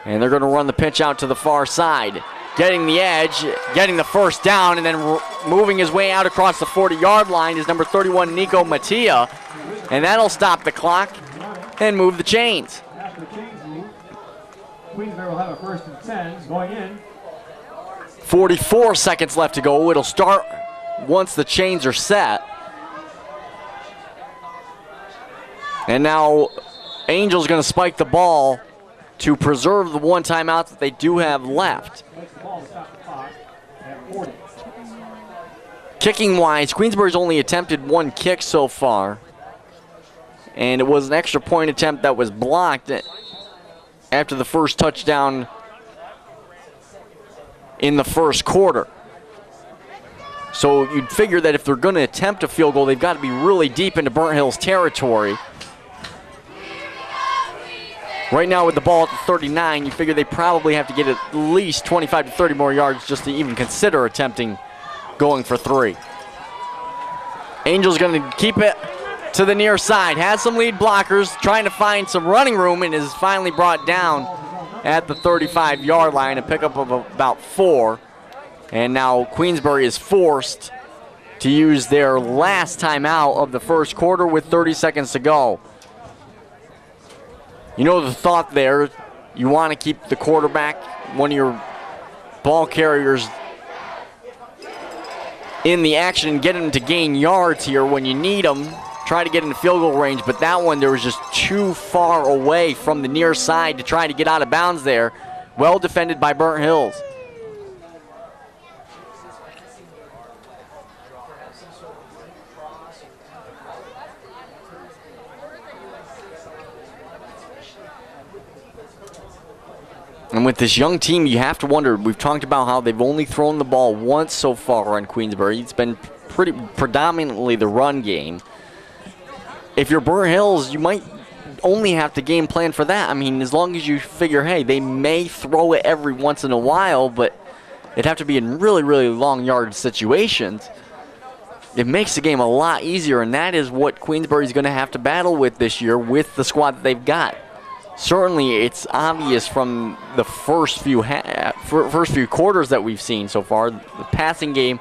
And they're going to run the pitch out to the far side. Getting the edge, getting the first down, and then moving his way out across the 40-yard line is number 31, Nico Mattia. And that'll stop the clock and move the chains. After the chains move, Queensbury will have a 1st and 10 going in. 44 seconds left to go. It'll start once the chains are set. And now Angel's going to spike the ball to preserve the 1 timeout that they do have left. Kicking-wise, Queensbury's only attempted 1 kick so far. And it was an extra point attempt that was blocked after the first touchdown in the first quarter. So you'd figure that if they're going to attempt a field goal, they've got to be really deep into Burnt Hills territory. Right now with the ball at the 39, you figure they probably have to get at least 25 to 30 more yards just to even consider attempting going for 3. Angel's going to keep it to the near side. Has some lead blockers, trying to find some running room, and is finally brought down at the 35-yard line, a pickup of about 4. And now Queensbury is forced to use their last timeout of the first quarter with 30 seconds to go. You know the thought there, you want to keep the quarterback, one of your ball carriers, in the action and get him to gain yards here when you need them. Try to get into field goal range, but that one there was just too far away from the near side to try to get out of bounds there. Well defended by Burnt Hills. And with this young team, you have to wonder, we've talked about how they've only thrown the ball once so far on Queensbury. It's been predominantly the run game. If you're Burnt Hills, you might only have to game plan for that. I mean, as long as you figure, hey, they may throw it every once in a while, but it'd have to be in really, really long yard situations. It makes the game a lot easier, and that is what Queensbury's going to have to battle with this year with the squad that they've got. Certainly, it's obvious from the first few quarters that we've seen so far. The passing game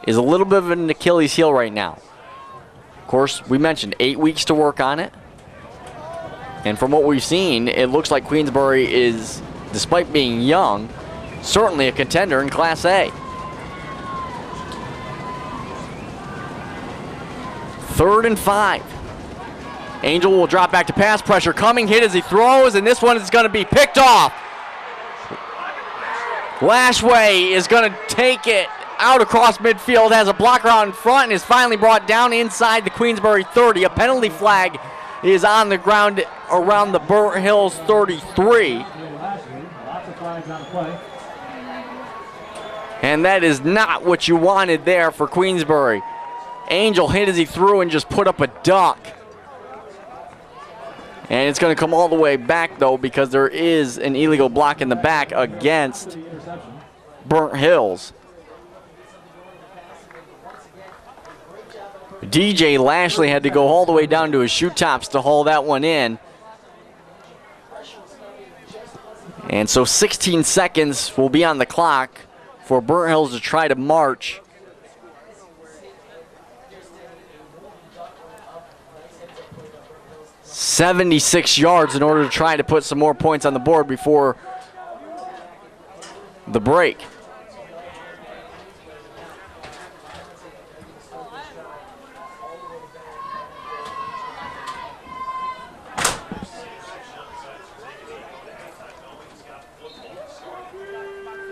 is a little bit of an Achilles heel right now. Of course, we mentioned 8 weeks to work on it. And from what we've seen, it looks like Queensbury is, despite being young, certainly a contender in Class A. 3rd and 5. Angel will drop back to pass, pressure coming, hit as he throws, and this one is going to be picked off. Lashway is going to take it out across midfield, has a blocker out in front, and is finally brought down inside the Queensbury 30. A penalty flag is on the ground around the Burnt Hills 33. And that is not what you wanted there for Queensbury. Angel hit as he threw and just put up a duck. And it's going to come all the way back, though, because there is an illegal block in the back against Burnt Hills. DJ Lashley had to go all the way down to his shoe tops to haul that one in. And so 16 seconds will be on the clock for Burnt Hills to try to march. .76 yards in order to try to put some more points on the board before the break.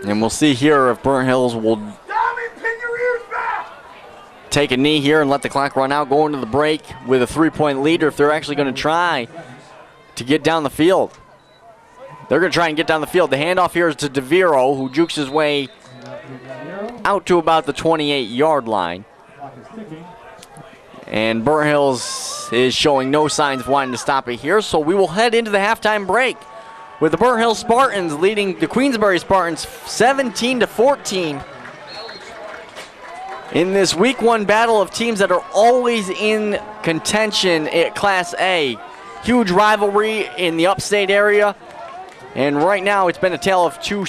And we'll see here if Burnt Hills will take a knee here and let the clock run out, go into the break with a 3-point lead, or if they're actually going to try to get down the field. They're going to try and get down the field. The handoff here is to DeViro, who jukes his way out to about the 28-yard line. And Burnt Hills is showing no signs of wanting to stop it here, so we will head into the halftime break with the Burnt Hills Spartans leading the Queensbury Spartans 17-14. In this week 1 battle of teams that are always in contention at Class A. Huge rivalry in the upstate area. And right now it's been a tale of two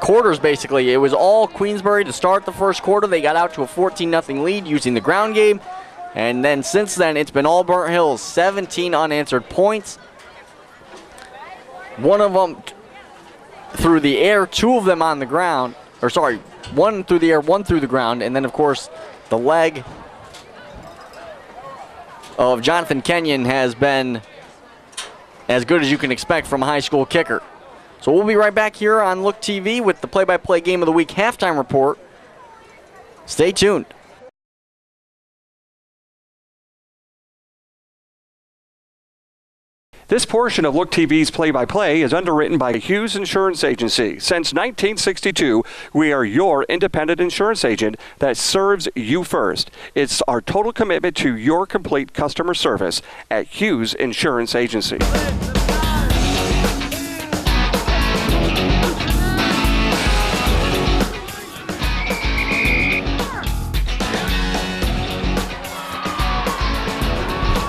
quarters, basically. It was all Queensbury to start the first quarter. They got out to a 14-0 lead using the ground game. And then since then, it's been all Burnt Hills. 17 unanswered points. One of them through the air, 2 of them on the ground. Or sorry, 1 through the air, 1 through the ground, and then of course the leg of Jonathan Kenyon has been as good as you can expect from a high school kicker. So we'll be right back here on Look TV with the play-by-play Game of the Week halftime report. Stay tuned. This portion of Look TV's play-by-play is underwritten by Hughes Insurance Agency. Since 1962, we are your independent insurance agent that serves you first. It's our total commitment to your complete customer service at Hughes Insurance Agency.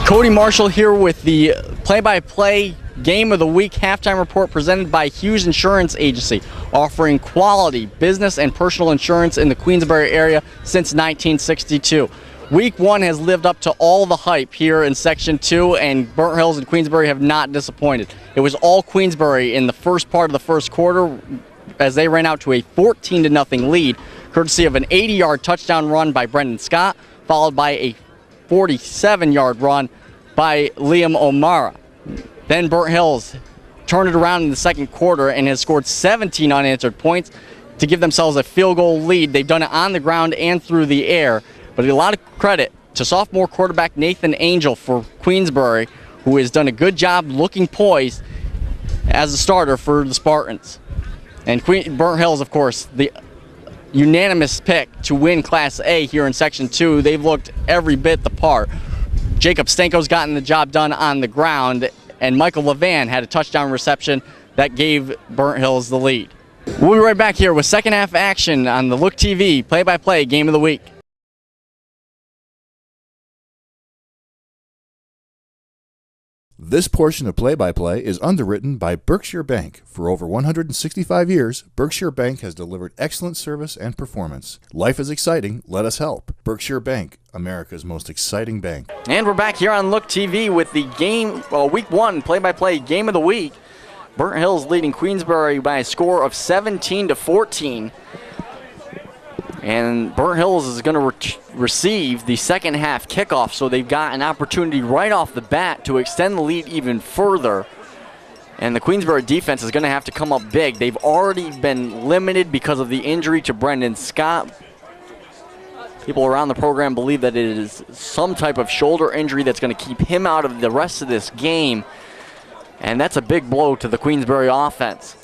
Cody Marshall here with the play-by-play Game of the Week halftime report presented by Hughes Insurance Agency, offering quality business and personal insurance in the Queensbury area since 1962. Week 1 has lived up to all the hype here in Section 2, and Burnt Hills and Queensbury have not disappointed. It was all Queensbury in the first part of the first quarter as they ran out to a 14-0 lead, courtesy of an 80-yard touchdown run by Brendan Scott, followed by a 47-yard run by Liam O'Mara. Then Burnt Hills turned it around in the second quarter and has scored 17 unanswered points to give themselves a field goal lead. They've done it on the ground and through the air, but a lot of credit to sophomore quarterback Nathan Angel for Queensbury, who has done a good job looking poised as a starter for the Spartans. And Burnt Hills, of course, the unanimous pick to win Class A here in Section 2. They've looked every bit the part. Jacob Stanko's gotten the job done on the ground, and Michael Levan had a touchdown reception that gave Burnt Hills the lead. We'll be right back here with second half action on the Look TV play-by-play game of the week. This portion of play-by-play is underwritten by Berkshire Bank. For over 165 years, Berkshire Bank has delivered excellent service and performance. Life is exciting. Let us help. Berkshire Bank, America's most exciting bank. And we're back here on Look TV with the Week 1 play-by-play game of the week. Burnt Hills leading Queensbury by a score of 17-14. And Burnt Hills is going to receive the second half kickoff, so they've got an opportunity right off the bat to extend the lead even further. And the Queensbury defense is going to have to come up big. They've already been limited because of the injury to Brendan Scott. People around the program believe that it is some type of shoulder injury that's going to keep him out of the rest of this game. And that's a big blow to the Queensbury offense.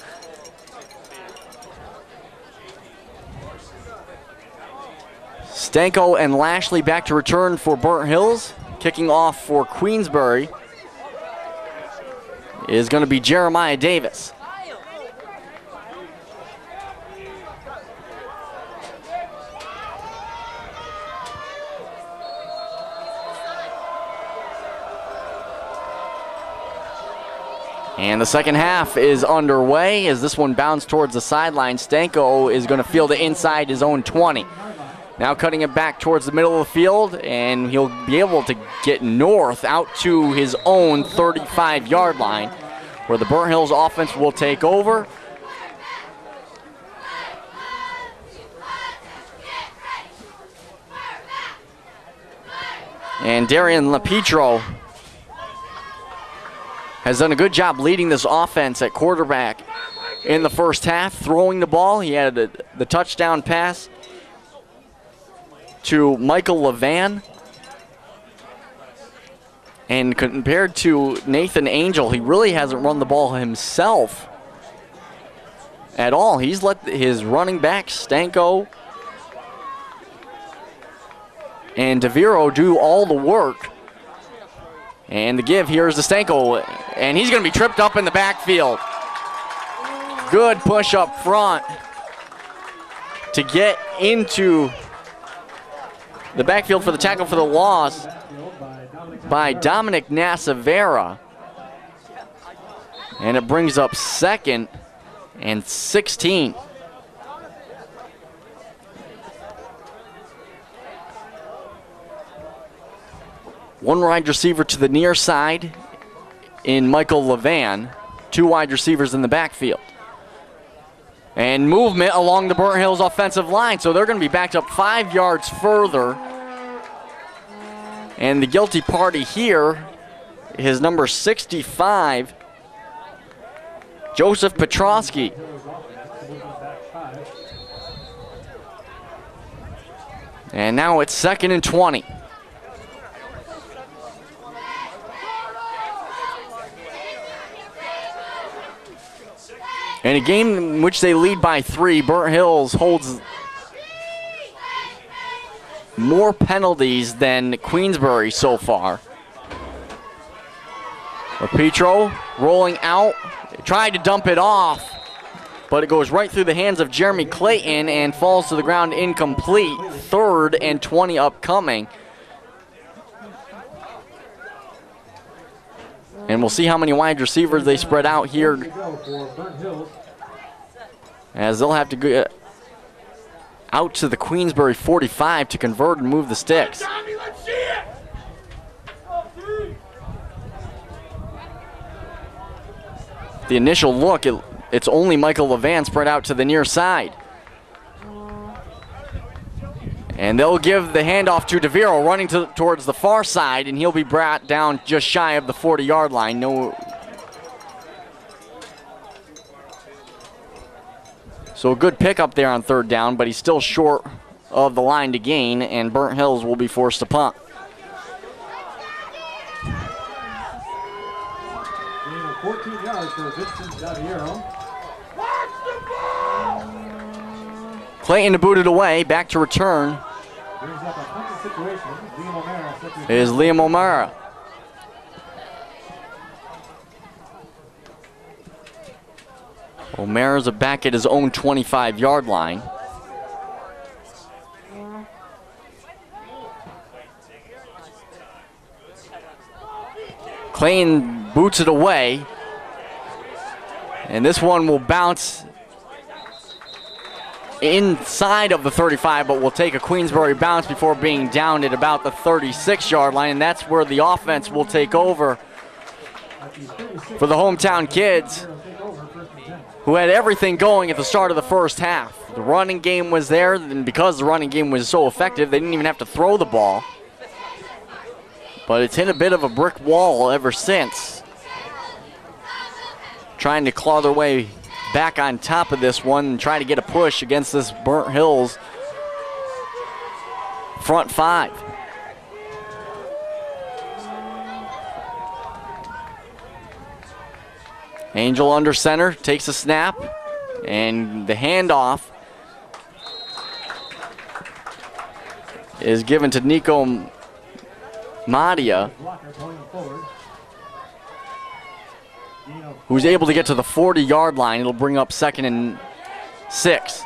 Stanko and Lashley back to return for Burnt Hills. Kicking off for Queensbury is going to be Jeremiah Davis. And the second half is underway as this one bounced towards the sideline. Stanko is going to field it inside his own 20. Now cutting it back towards the middle of the field, and he'll be able to get north out to his own 35-yard line, where the Burnt Hills offense will take over. And Darian LaPietro has done a good job leading this offense at quarterback in the first half, throwing the ball. He had the touchdown pass to Michael Levan. And compared to Nathan Angel, he really hasn't run the ball himself at all. He's let his running back, Stanko and DeViro, do all the work. And the give here is to Stanko, and he's going to be tripped up in the backfield. Good push up front to get into the backfield for the tackle for the loss by Dominic Nasavera. And it brings up 2nd and 16. One wide receiver to the near side in Michael Levan. 2 wide receivers in the backfield. And movement along the Burnt Hills offensive line, so they're going to be backed up 5 yards further. And the guilty party here is number 65, Joseph Petrosky. And now it's 2nd and 20. In a game in which they lead by 3, Burnt Hills holds more penalties than Queensbury so far. LaPietro rolling out, tried to dump it off, but it goes right through the hands of Jeremy Clayton and falls to the ground incomplete. 3rd and 20 upcoming. And we'll see how many wide receivers they spread out here, as they'll have to go out to the Queensbury 45 to convert and move the sticks. The initial look, it's only Michael Levan spread out to the near side. And they'll give the handoff to DeViro, running towards the far side, and he'll be brought down just shy of the 40-yard line. So a good pickup there on 3rd down, but he's still short of the line to gain, and Burnt Hills will be forced to punt. Gain of 14 yards Clayton to boot it away. Back to return is Liam O'Mara. O'Mara's back at his own 25-yard line. Clayton boots it away. And this one will bounce inside of the 35, but will take a Queensbury bounce before being downed at about the 36-yard line, and that's where the offense will take over for the hometown kids, who had everything going at the start of the first half. The running game was there, and because the running game was so effective, they didn't even have to throw the ball. But it's hit a bit of a brick wall ever since, trying to claw their way back on top of this one and try to get a push against this Burnt Hills front five. Angel under center, takes a snap, and the handoff is given to Nico Madia, who's able to get to the 40-yard line. It'll bring up 2nd and 6.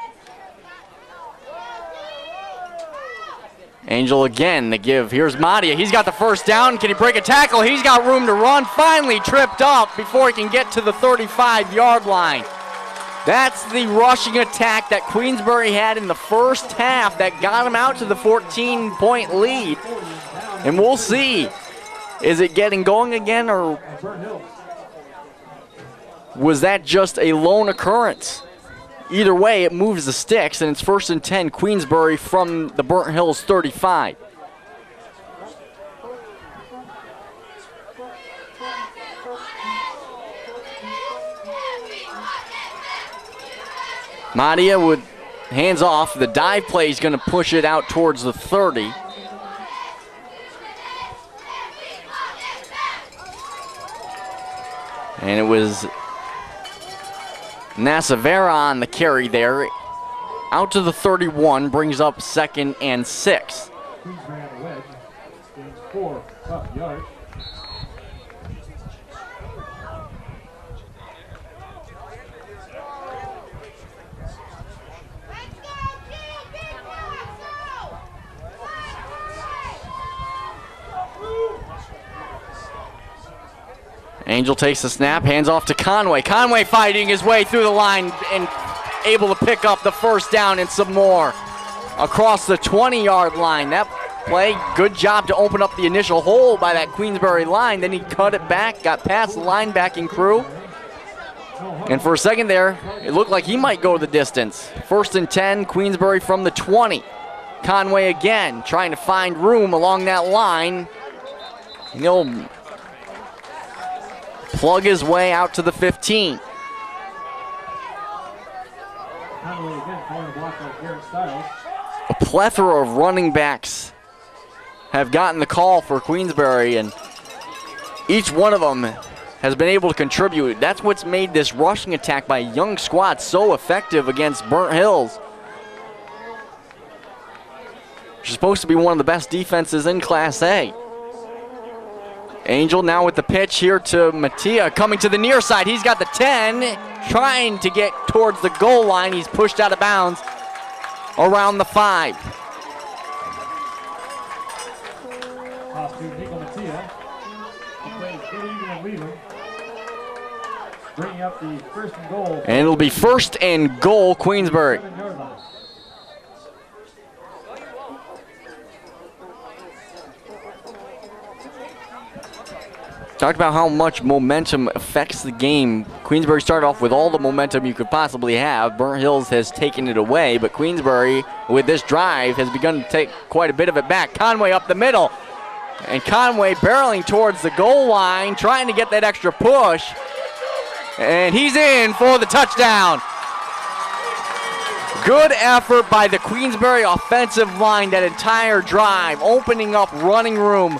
Angel again, the give. Here's Madia. He's got the first down. Can he break a tackle? He's got room to run. Finally tripped up before he can get to the 35-yard line. That's the rushing attack that Queensbury had in the first half that got him out to the 14-point lead. And we'll see, is it getting going again, or was that just a lone occurrence? Either way, it moves the sticks, and it's 1st and 10, Queensbury from the Burnt Hills 35. Madia with hands off. The dive play is going to push it out towards the 30. And it was Nasavera on the carry there. Out to the 31, brings up 2nd and 6. Queensbury on the wedge, gains 4 tough yards. Angel takes the snap, hands off to Conway. Conway fighting his way through the line and able to pick up the first down and some more across the 20-yard line. That play, good job to open up the initial hole by that Queensbury line. Then he cut it back, got past the linebacking crew. And for a second there, it looked like he might go the distance. 1st and 10, Queensbury from the 20. Conway again trying to find room along that line. And he'll plug his way out to the 15. A plethora of running backs have gotten the call for Queensbury, and each one of them has been able to contribute. That's what's made this rushing attack by a young squad so effective against Burnt Hills, which is supposed to be one of the best defenses in Class A. Angel now with the pitch here to Mattia, coming to the near side. He's got the 10, trying to get towards the goal line. He's pushed out of bounds around the 5. Off to Nico Mattia. He plays good even and leaving. Bringing up the 1st and goal. And it'll be 1st and goal, Queensbury. 7-yard line. Talked about how much momentum affects the game. Queensbury started off with all the momentum you could possibly have. Burnt Hills has taken it away, but Queensbury, with this drive, has begun to take quite a bit of it back. Conway up the middle, and Conway barreling towards the goal line, trying to get that extra push, and he's in for the touchdown. Good effort by the Queensbury offensive line that entire drive, opening up running room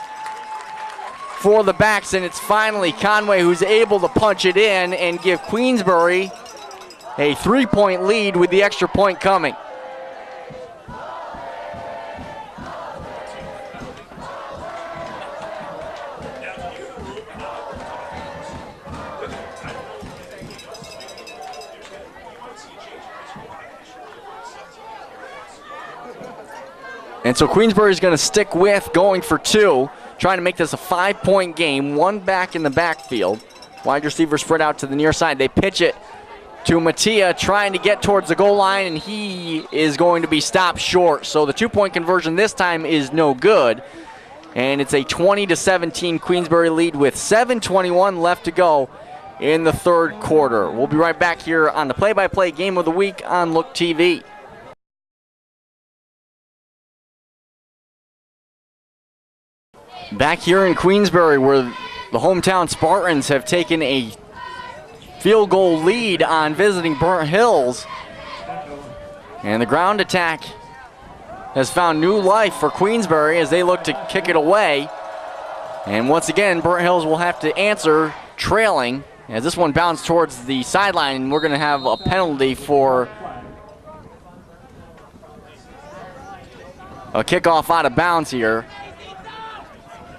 for the backs, and it's finally Conway who's able to punch it in and give Queensbury a 3-point lead with the extra point coming. And so Queensbury is going to stick with going for 2, trying to make this a 5-point game. 1 back in the backfield. Wide receiver spread out to the near side. They pitch it to Mattia, trying to get towards the goal line, and he is going to be stopped short. So the 2-point conversion this time is no good. And it's a 20-17 Queensbury lead with 7:21 left to go in the third quarter. We'll be right back here on the play-by-play game of the week on Look TV. Back here in Queensbury, where the hometown Spartans have taken a field goal lead on visiting Burnt Hills. And the ground attack has found new life for Queensbury as they look to kick it away. And once again, Burnt Hills will have to answer trailing as this one bounced towards the sideline, and we're going to have a penalty for a kickoff out of bounds here.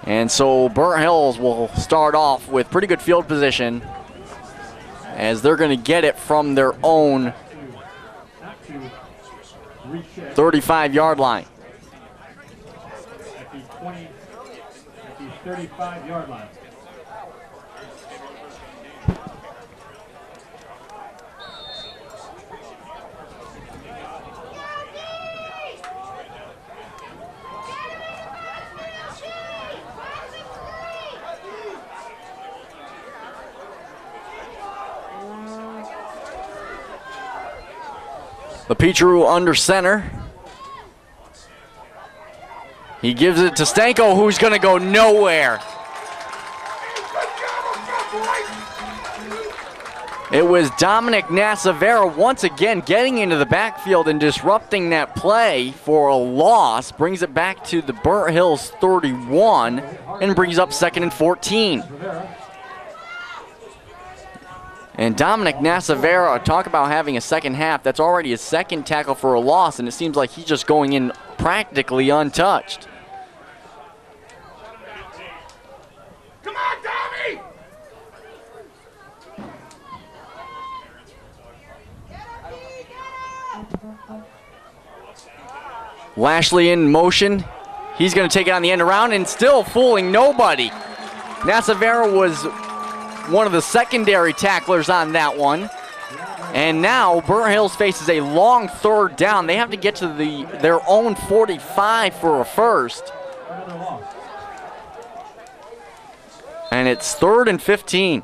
And so Burnt Hills will start off with pretty good field position as they're going to get it from their own 35-yard line. At the 35-yard line. The Peachtree under center. He gives it to Stanko, who's going to go nowhere. It was Dominic Nassavera once again getting into the backfield and disrupting that play for a loss. Brings it back to the Burnt Hills 31 and brings up 2nd and 14. And Dominic Nassavera, talk about having a second half. That's already his second tackle for a loss, and it seems like he's just going in practically untouched. Come on, Tommy! Lashley in motion. He's going to take it on the end around and still fooling nobody. Nassavera was one of the secondary tacklers on that one. And now Burnt Hills faces a long third down. They have to get to their own 45 for a first. And it's 3rd and 15.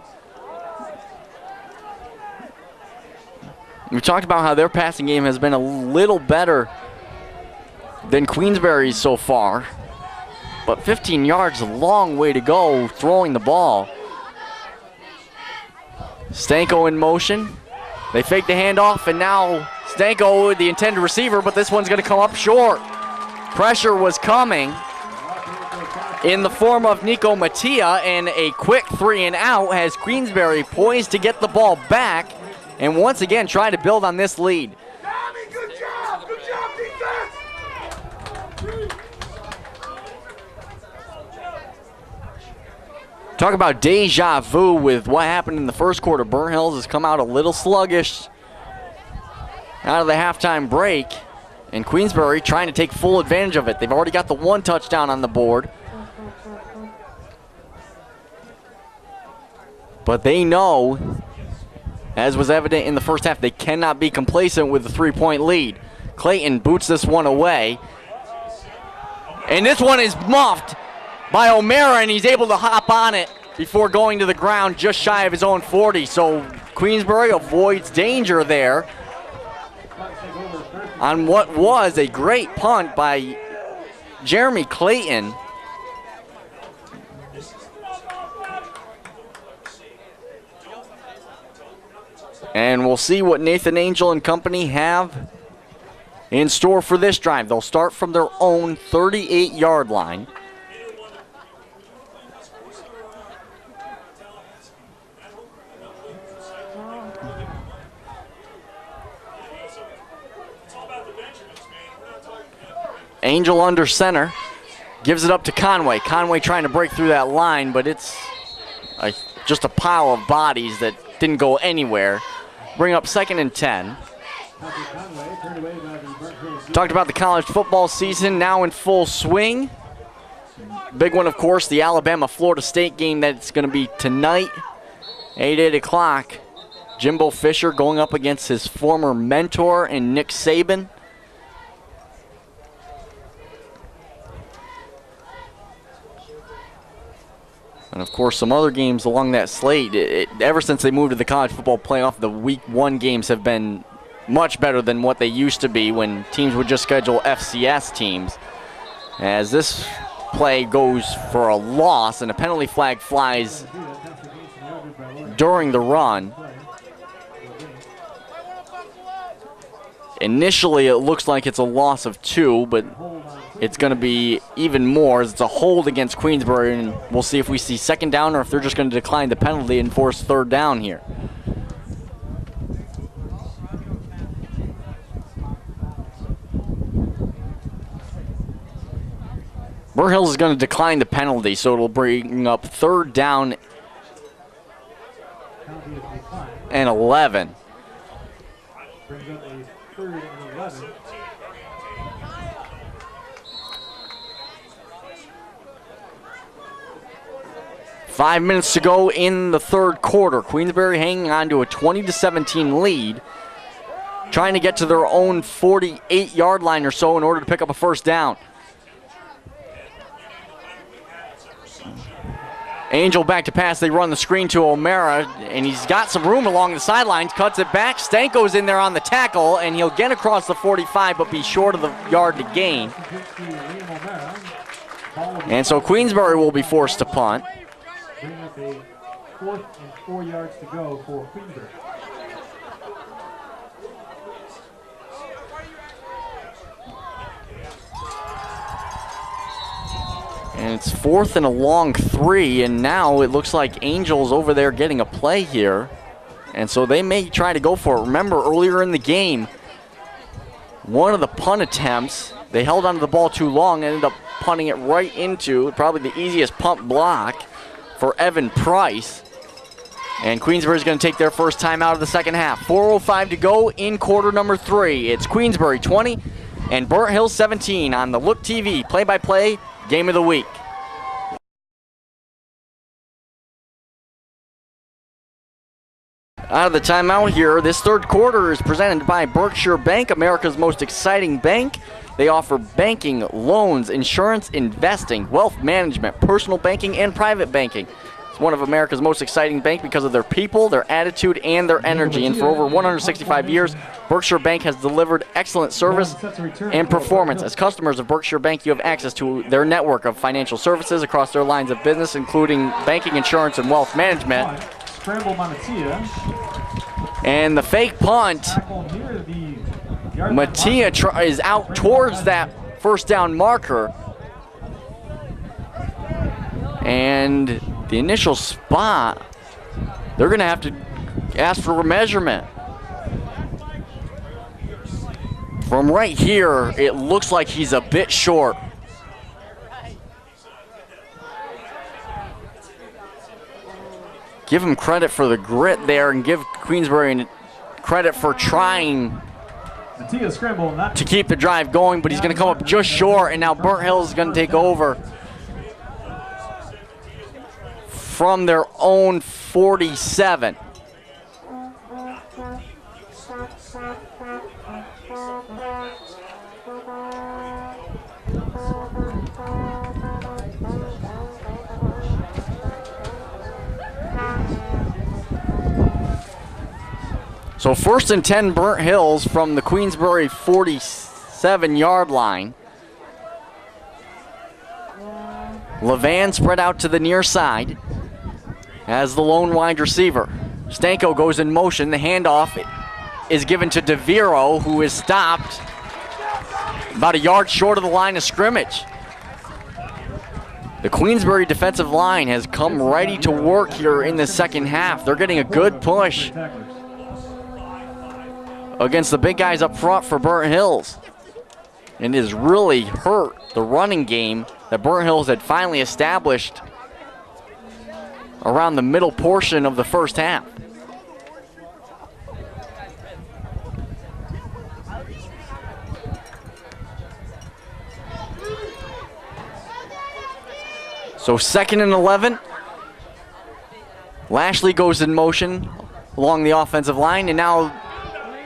We talked about how their passing game has been a little better than Queensbury's so far. But 15 yards is a long way to go throwing the ball. Stanko in motion. They fake the handoff, and now Stanko, the intended receiver, but this one's going to come up short. Pressure was coming in the form of Nico Mattia, and a quick 3 and out has Queensbury poised to get the ball back and once again try to build on this lead. Tommy, good job! Good job, defense! Talk about deja vu with what happened in the first quarter. Burnt Hills has come out a little sluggish out of the halftime break, and Queensbury trying to take full advantage of it. They've already got the 1 touchdown on the board. But they know, as was evident in the first half, they cannot be complacent with the 3-point lead. Clayton boots this one away. And this one is muffed by O'Mara, and he's able to hop on it before going to the ground just shy of his own 40. So Queensbury avoids danger there on what was a great punt by Jeremy Clayton. And we'll see what Nathan Angel and company have in store for this drive. They'll start from their own 38-yard line. Angel under center. Gives it up to Conway. Conway trying to break through that line, but it's just a pile of bodies that didn't go anywhere. Bring up 2nd and 10. Talked about the college football season now in full swing. Big one, of course, the Alabama-Florida State game that's going to be tonight, 8 o'clock. Jimbo Fisher going up against his former mentor and Nick Saban. And, of course, some other games along that slate. Ever since they moved to the college football playoff, the Week 1 games have been much better than what they used to be when teams would just schedule FCS teams. As this play goes for a loss and a penalty flag flies during the run. Initially, it looks like it's a loss of 2, but it's going to be even more as it's a hold against Queensbury, and we'll see if we see 2nd down or if they're just going to decline the penalty and force 3rd down here. Burr Hills is going to decline the penalty, so it'll bring up 3rd down and 11. Brings up a 3rd and 11. Five minutes to go in the 3rd quarter. Queensbury hanging on to a 20-17 lead, trying to get to their own 48-yard line or so in order to pick up a 1st down. Angel back to pass. They run the screen to O'Mara, and he's got some room along the sidelines. Cuts it back. Stanko's in there on the tackle, and he'll get across the 45, but be short of the yard to gain. And so Queensbury will be forced to punt. Bring up a 4th and 4 yards to go for Queensbury. And it's 4th and a long 3, and now it looks like Angel's over there getting a play here. And so they may try to go for it. Remember, earlier in the game, one of the punt attempts, they held onto the ball too long, ended up punting it right into probably the easiest punt block for Evan Price. And Queensbury's going to take their first time out of the 2nd half. 4:05 to go in quarter number 3. It's Queensbury 20 and Burnt Hills 17 on the Look TV play-by-play Game of the Week. Out of the timeout here, this 3rd quarter is presented by Berkshire Bank, America's most exciting bank. They offer banking, loans, insurance, investing, wealth management, personal banking, and private banking. It's one of America's most exciting banks because of their people, their attitude, and their energy. And for over 165 years, Berkshire Bank has delivered excellent service and performance. As customers of Berkshire Bank, you have access to their network of financial services across their lines of business, including banking, insurance, and wealth management. Scramble Matia. And the fake punt, Matia is out towards that 1st down marker. And the initial spot, they're going to have to ask for a measurement. From right here, it looks like he's a bit short. Give him credit for the grit there and give Queensbury credit for trying to keep the drive going, but he's going to come up just short, and now Burnt Hills is going to take over from their own 47. So 1st and 10 Burnt Hills from the Queensbury 47-yard line. Levan spread out to the near side as the lone wide receiver. Stanko goes in motion. The handoff is given to DeViro, who is stopped about a yard short of the line of scrimmage. The Queensbury defensive line has come ready to work here in the 2nd half. They're getting a good push against the big guys up front for Burnt Hills. And it has really hurt the running game that Burnt Hills had finally established around the middle portion of the first half. So 2nd and 11. Lashley goes in motion along the offensive line, and now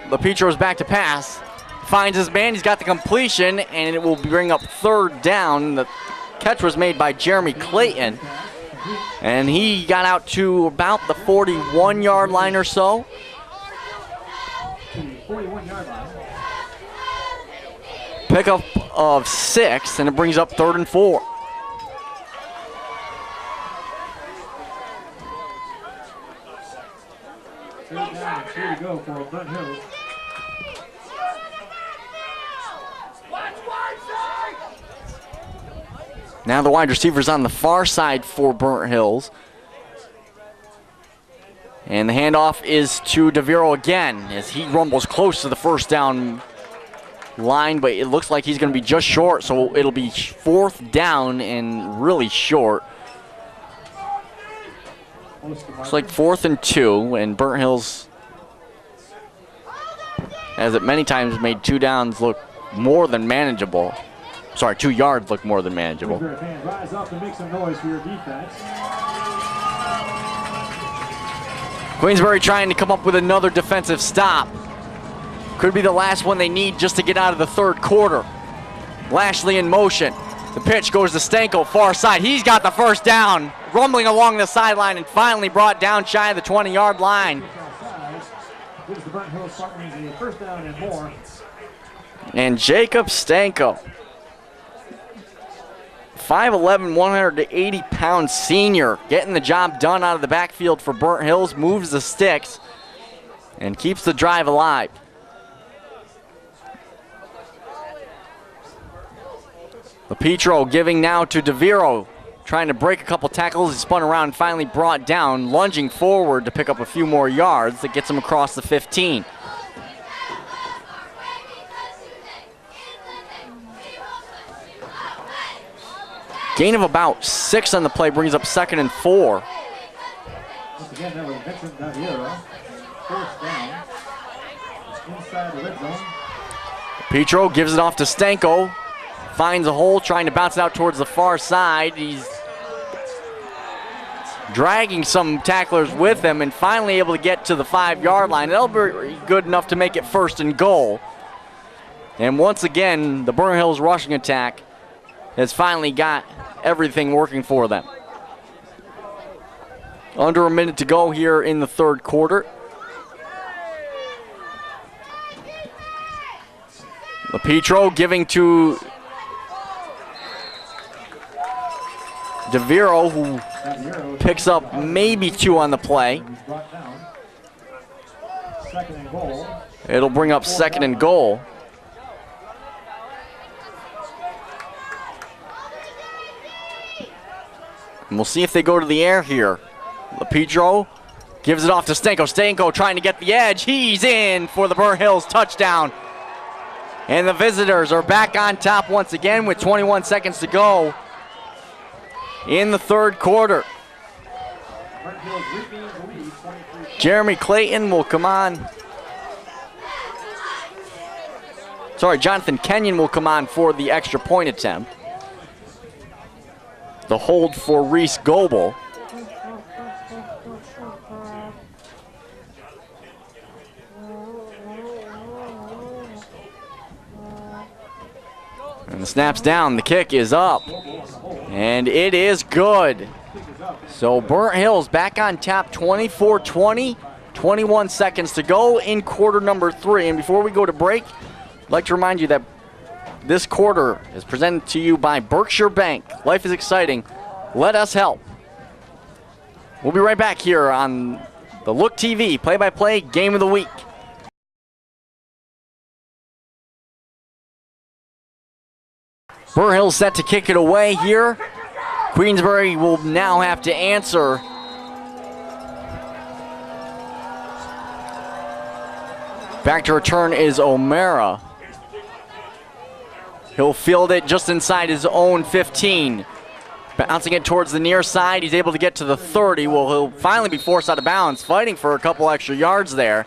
LaPietro's back to pass. Finds his man, he's got the completion, and it will bring up 3rd down. The catch was made by Jeremy Clayton, and he got out to about the 41-yard line or so. 41-yard line. Pickup of 6, and it brings up 3rd and 4. Third down and 3 to go for Burnt Hills. Now the wide receiver's on the far side for Burnt Hills. And the handoff is to DeViro again as he rumbles close to the 1st down line, but it looks like he's going to be just short, so it'll be 4th down and really short. Looks like 4th and 2, and Burnt Hills, as it many times made 2 downs look more than manageable. Sorry, 2 yards look more than manageable. Rise up and make some noise for your defense. Queensbury trying to come up with another defensive stop. Could be the last one they need just to get out of the 3rd quarter. Lashley in motion. The pitch goes to Stanko, far side. He's got the 1st down, rumbling along the sideline and finally brought down shy of the 20-yard line. Gives the Burnt Hills Spartans a 1st down and more. And Jacob Stanko, 5'11", 180-pound senior, getting the job done out of the backfield for Burnt Hills, moves the sticks, and keeps the drive alive. LaPietro giving now to DeViro, trying to break a couple tackles. He spun around and finally brought down, lunging forward to pick up a few more yards. That gets him across the 15. Gain of about 6 on the play brings up 2nd and 4. Once again, that was Vincent Daviero. 4th down. Inside the red zone. Petro gives it off to Stanko. Finds a hole, trying to bounce it out towards the far side. He's dragging some tacklers with him and finally able to get to the 5-yard line. That'll be good enough to make it 1st and goal. And once again, the Burnt Hills rushing attack has finally got everything working for them. Under a minute to go here in the 3rd quarter. LaPietro giving to DeViro, who picks up maybe 2 on the play. It'll bring up 2nd and goal. And we'll see if they go to the air here. LaPietro gives it off to Stanko. Stanko trying to get the edge. He's in for the Burnt Hills touchdown. And the visitors are back on top once again with 21 seconds to go in the 3rd quarter. Jeremy Clayton will come on. Sorry, Jonathan Kenyon will come on for the extra point attempt. The hold for Reese Goebel. And the snap's down, the kick is up, and it is good. So Burnt Hills back on top, 24-20, 21 seconds to go in quarter number 3. And before we go to break, I'd like to remind you that this quarter is presented to you by Berkshire Bank. Life is exciting. Let us help. We'll be right back here on the Look TV play-by-play game of the week. Burnt Hills set to kick it away here. Queensbury will now have to answer. Back to return is O'Mara. He'll field it just inside his own 15. Bouncing it towards the near side. He's able to get to the 30. Well, he'll finally be forced out of bounds, fighting for a couple extra yards there.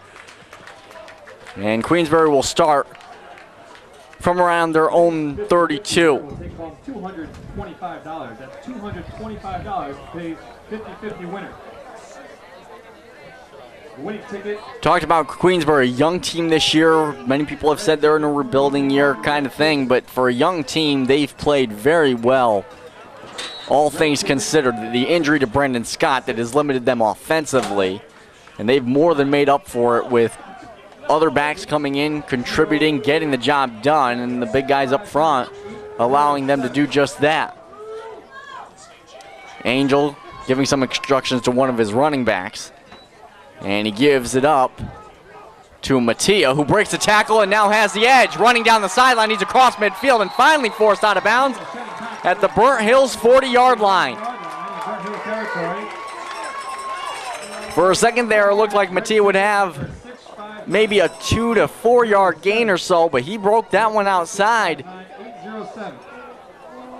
And Queensbury will start from around their own 32. We'll take home $225. That's $225 pays 50-50 winner. Winning ticket. Talked about Queensbury, a young team this year. Many people have said they're in a rebuilding year kind of thing, but for a young team, they've played very well. All things considered, the injury to Brendan Scott that has limited them offensively, and they've more than made up for it with other backs coming in, contributing, getting the job done, and the big guys up front allowing them to do just that. Angel giving some instructions to one of his running backs, and he gives it up to Mattia, who breaks the tackle and now has the edge. Running down the sideline, he's across midfield and finally forced out of bounds at the Burnt Hills 40-yard line. For a second there, it looked like Mattia would have maybe a 2 to 4 yard gain or so, but he broke that one outside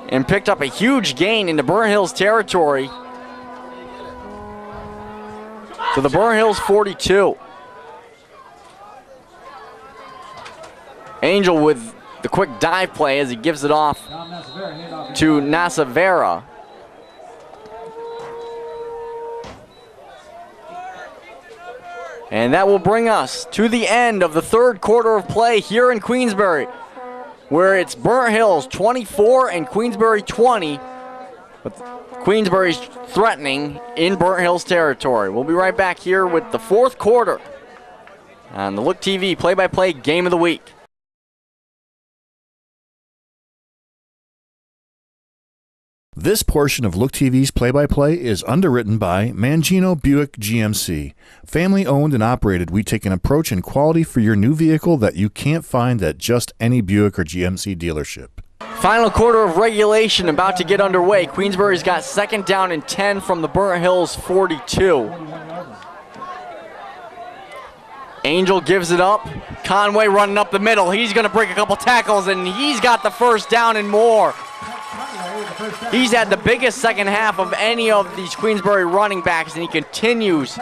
and picked up a huge gain into Burnt Hills territory to the Burnt Hills 42. Angel with the quick dive play as he gives it off to Nasavera. And that will bring us to the end of the third quarter of play here in Queensbury, where it's Burnt Hills 24 and Queensbury 20. But Queensbury's threatening in Burnt Hills territory. We'll be right back here with the fourth quarter on the Look TV play-by-play game of the week. This portion of Look TV's play-by-play is underwritten by Mangino Buick GMC. Family-owned and operated, we take an approach and quality for your new vehicle that you can't find at just any Buick or GMC dealership. Final quarter of regulation about to get underway. Queensbury's got second down and 10 from the Burnt Hills 42. Angel gives it up. Conway running up the middle. He's going to break a couple tackles, and he's got the first down and more. He's had the biggest second half of any of these Queensbury running backs, and he continues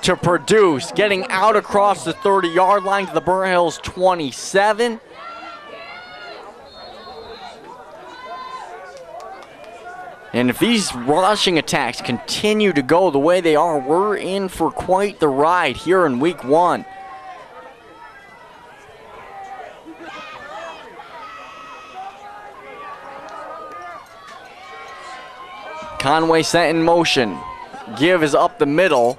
to produce, getting out across the 30-yard line to the Burnt Hills 27. And if these rushing attacks continue to go the way they are, we're in for quite the ride here in week one. Conway set in motion. Give is up the middle.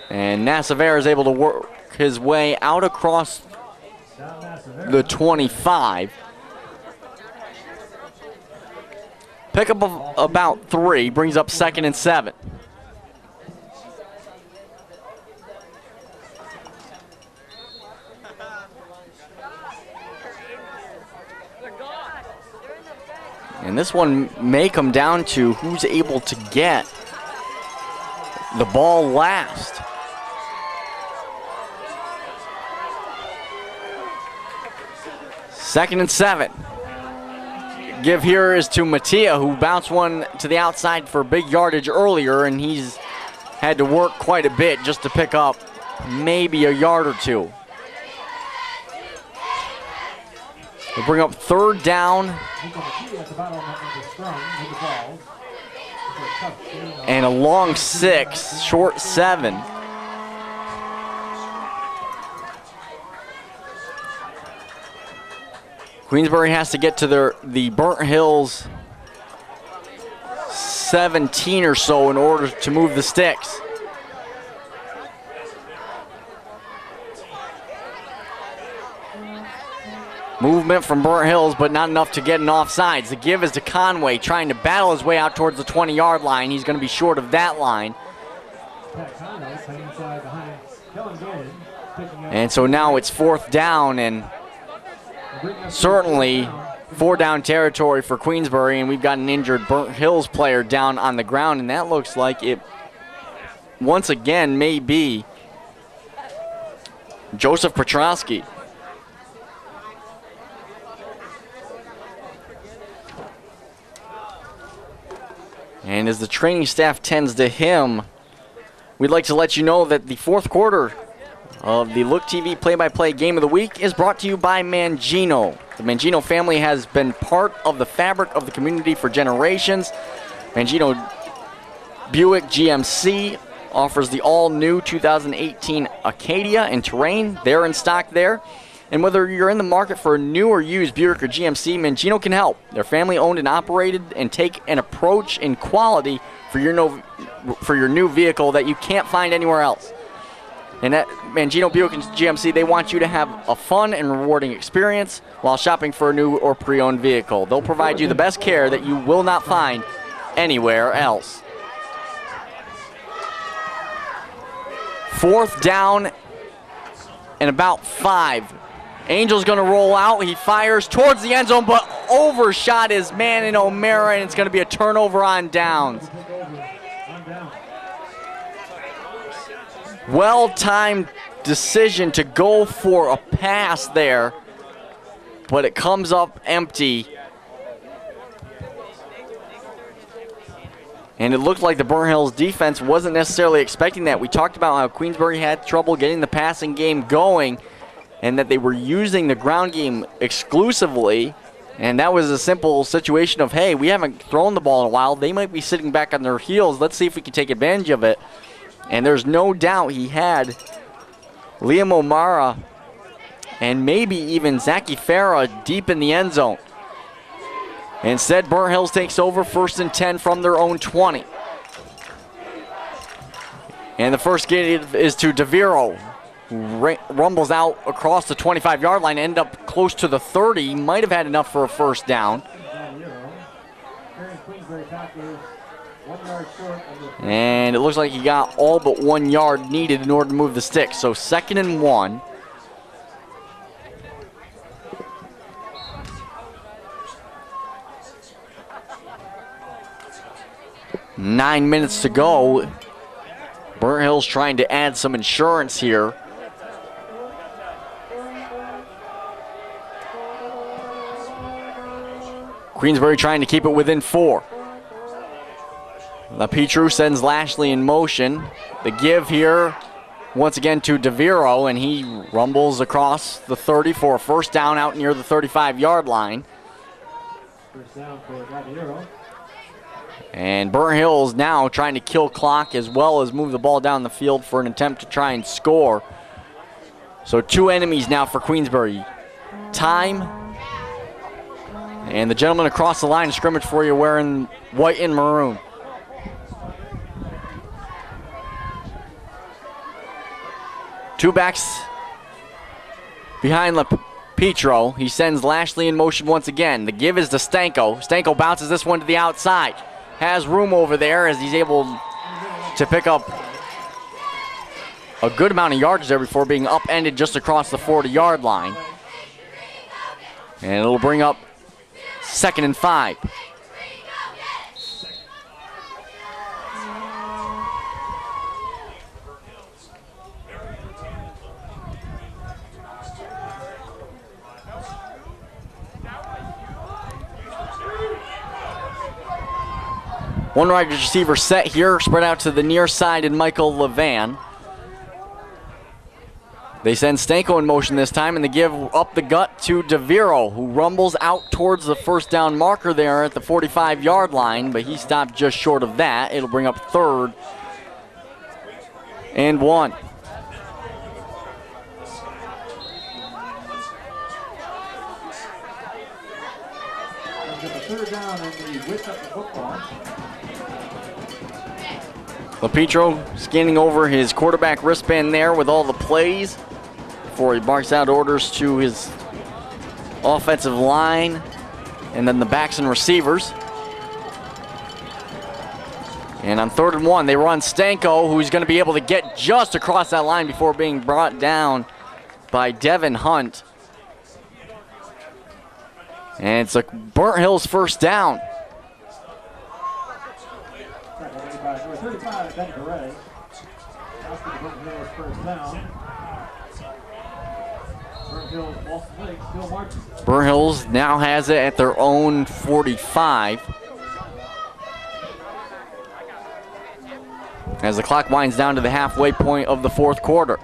And Nasavera is able to work his way out across the 25. Pick up of about 3, brings up second and 7. And this one may come down to who's able to get the ball last. Second and 7. Give here is to Mattia, who bounced one to the outside for big yardage earlier, and he's had to work quite a bit just to pick up maybe a yard or two. We'll bring up third down and a long 6, short 7. Queensbury has to get to the Burnt Hills 17 or so in order to move the sticks. Movement from Burnt Hills, but not enough to get an offsides. The give is to Conway, trying to battle his way out towards the 20-yard line. He's going to be short of that line. And so now it's fourth down, and certainly 4-down territory for Queensbury, and we've got an injured Burnt Hills player down on the ground, and that looks like it once again may be Joseph Petrosky. And as the training staff tends to him, we'd like to let you know that the fourth quarter of the Look TV play-by-play game of the week is brought to you by Mangino. The Mangino family has been part of the fabric of the community for generations. Mangino Buick GMC offers the all-new 2018 Acadia and Terrain. They're in stock there. And whether you're in the market for a new or used Buick or GMC, Mangino can help. They're family-owned and operated and take an approach in quality for your new vehicle that you can't find anywhere else. And at Mangino Buick and GMC, they want you to have a fun and rewarding experience while shopping for a new or pre-owned vehicle. They'll provide you the best care that you will not find anywhere else. Fourth down and about 5. Angel's going to roll out. He fires towards the end zone, but overshot his man in O'Mara, and it's going to be a turnover on downs. Well-timed decision to go for a pass there, but it comes up empty. And it looked like the Burnt Hills defense wasn't necessarily expecting that. We talked about how Queensbury had trouble getting the passing game going and that they were using the ground game exclusively. And that was a simple situation of, hey, we haven't thrown the ball in a while. They might be sitting back on their heels. Let's see if we can take advantage of it. And there's no doubt he had Liam O'Mara and maybe even Zachy Farah deep in the end zone. Instead, Burnt Hills takes over 1st and 10 from their own 20. And the first give is to DeViro, who rumbles out across the 25-yard line, end up close to the 30. Might have had enough for a first down. And it looks like he got all but 1 yard needed in order to move the stick. So 2nd and 1. Nine minutes to go. Burnt Hills trying to add some insurance here. Queensbury trying to keep it within 4. LaPetru sends Lashley in motion. The give here once again to DeViro, and he rumbles across the 30 for a first down out near the 35-yard line. First down for DeViro. And Burnt Hills now trying to kill clock as well as move the ball down the field for an attempt to try and score. So 2 enemies now for Queensbury. Time and the gentleman across the line of scrimmage for you wearing white and maroon. Two backs behind LaPetro. He sends Lashley in motion once again. The give is to Stanko. Stanko bounces this one to the outside. Has room over there as he's able to pick up a good amount of yardage there before being upended just across the 40-yard line. And it'll bring up 2nd and 5. One wide receiver set here, spread out to the near side in Michael Levan. They send Stanko in motion this time, and they give up the gut to DeViro, who rumbles out towards the first down marker there at the 45-yard line, but he stopped just short of that. It'll bring up 3rd and 1. Third down and the width of the football. LaPetro scanning over his quarterback wristband there with all the plays before he barks out orders to his offensive line and then the backs and receivers. And on 3rd and 1, they run Stanko, who's going to be able to get just across that line before being brought down by Devin Hunt. And it's a Burnt Hills first down. 35, Ben Beret. After the Burnt Hills first down. Burnt Hills off the leg, still marching. Burnt Hills now has it at their own 45. as the clock winds down to the halfway point of the fourth quarter.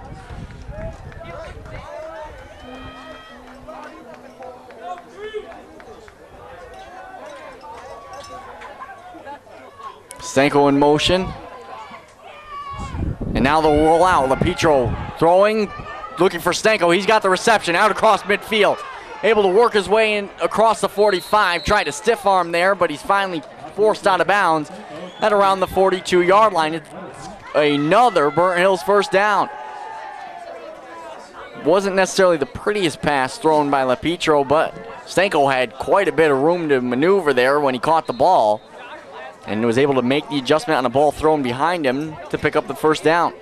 Stanko in motion. And now they'll roll out. LaPietro throwing, looking for Stanko. He's got the reception out across midfield. Able to work his way in across the 45. Tried to stiff arm there, but he's finally forced out of bounds at around the 42-yard line. It's another Burnt Hills first down. Wasn't necessarily the prettiest pass thrown by LaPietro, but Stanko had quite a bit of room to maneuver there when he caught the ball, and was able to make the adjustment on a ball thrown behind him to pick up the first down.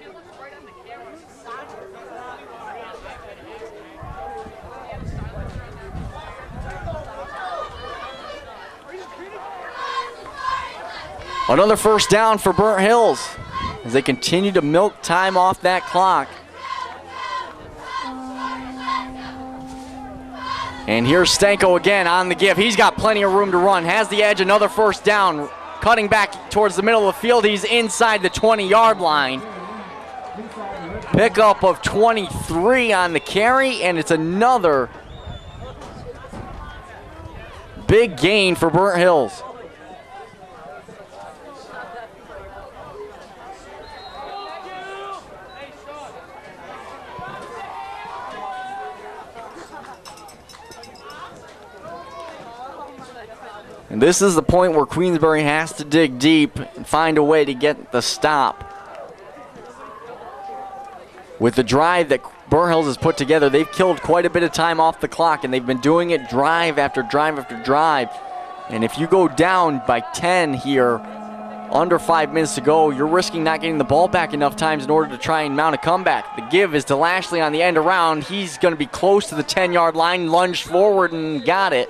Another first down for Burnt Hills as they continue to milk time off that clock. And here's Stanko again on the give. He's got plenty of room to run. Has the edge, another first down. Cutting back towards the middle of the field. He's inside the 20-yard line. Pickup of 23 on the carry, and it's another big gain for Burnt Hills. And this is the point where Queensbury has to dig deep and find a way to get the stop. With the drive that Burnt Hills has put together, they've killed quite a bit of time off the clock, and they've been doing it drive after drive after drive. And if you go down by 10 here, under 5 minutes to go, you're risking not getting the ball back enough times in order to try and mount a comeback. The give is to Lashley on the end around. He's going to be close to the 10-yard line, lunged forward and got it.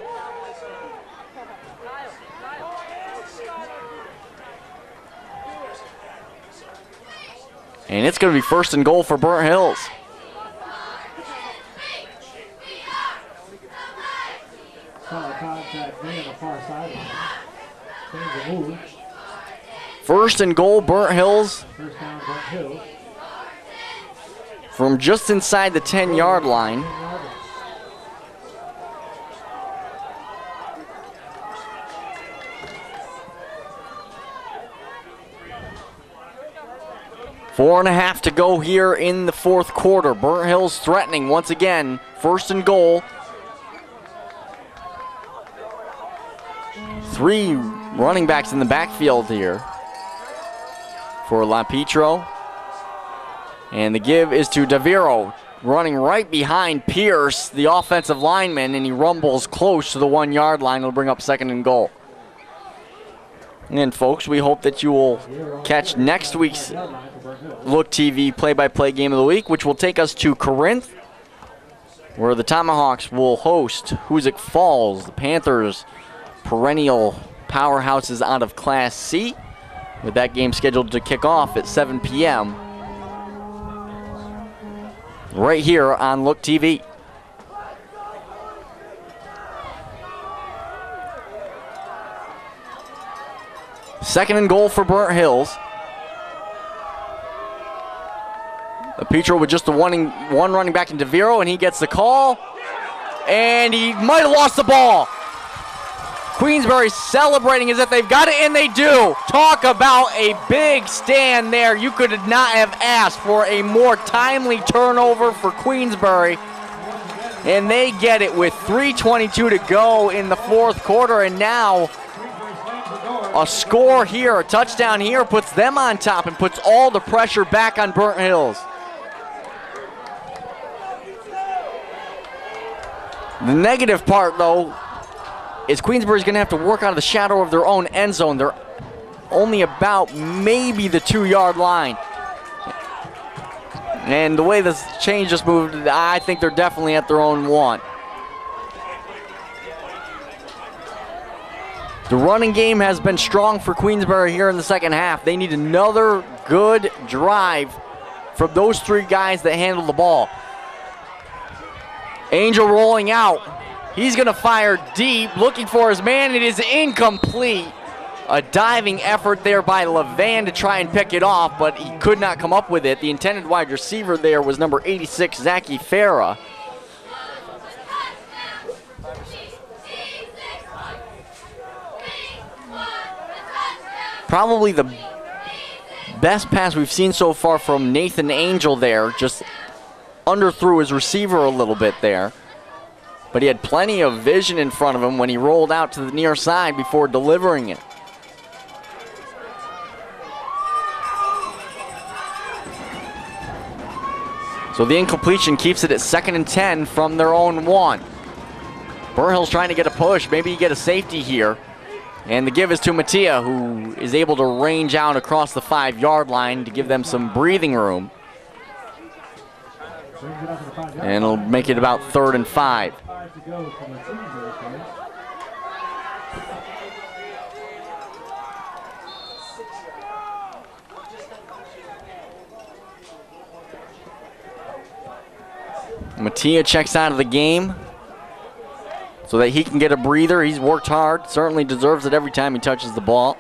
And it's going to be first and goal for Burnt Hills. First and goal, Burnt Hills. From just inside the 10-yard line. Four and a half to go here in the fourth quarter. Burnt Hills threatening once again. First and goal. Three running backs in the backfield here for LaPietro. And the give is to Daviro, running right behind Pierce, the offensive lineman, and he rumbles close to the 1-yard line. It'll bring up second and goal. And folks, we hope that you will catch next week's Look TV play-by-play game of the week, which will take us to Corinth, where the Tomahawks will host Hoosick Falls, the Panthers, perennial powerhouses out of Class C, with that game scheduled to kick off at 7 p.m. right here on Look TV. Second and goal for Burnt Hills. LaPietro with just the one running back in Daviro, and he gets the call. And he might have lost the ball. Queensbury celebrating as if they've got it, and they do. Talk about a big stand there. You could not have asked for a more timely turnover for Queensbury. And they get it with 3:22 to go in the fourth quarter, and now a score here, a touchdown here, puts them on top and puts all the pressure back on Burnt Hills. The negative part, though, is Queensbury's going to have to work out of the shadow of their own end zone. They're only about maybe the 2-yard line. And the way this chain just moved, I think they're definitely at their own 1. The running game has been strong for Queensbury here in the second half. They need another good drive from those 3 guys that handle the ball. Angel rolling out. He's going to fire deep, looking for his man. It is incomplete. A diving effort there by Levan to try and pick it off, but he could not come up with it. The intended wide receiver there was number 86, Zachy Farah. Probably the best pass we've seen so far from Nathan Angel there. Just underthrew his receiver a little bit there. But he had plenty of vision in front of him when he rolled out to the near side before delivering it. So the incompletion keeps it at 2nd and 10 from their own 1. Burr Hill's trying to get a push. Maybe you get a safety here. And the give is to Mattia, who is able to range out across the 5-yard line to give them some breathing room. And it'll make it about 3rd and 5. Mattia checks out of the game so that he can get a breather. He's worked hard, certainly deserves it every time he touches the ball.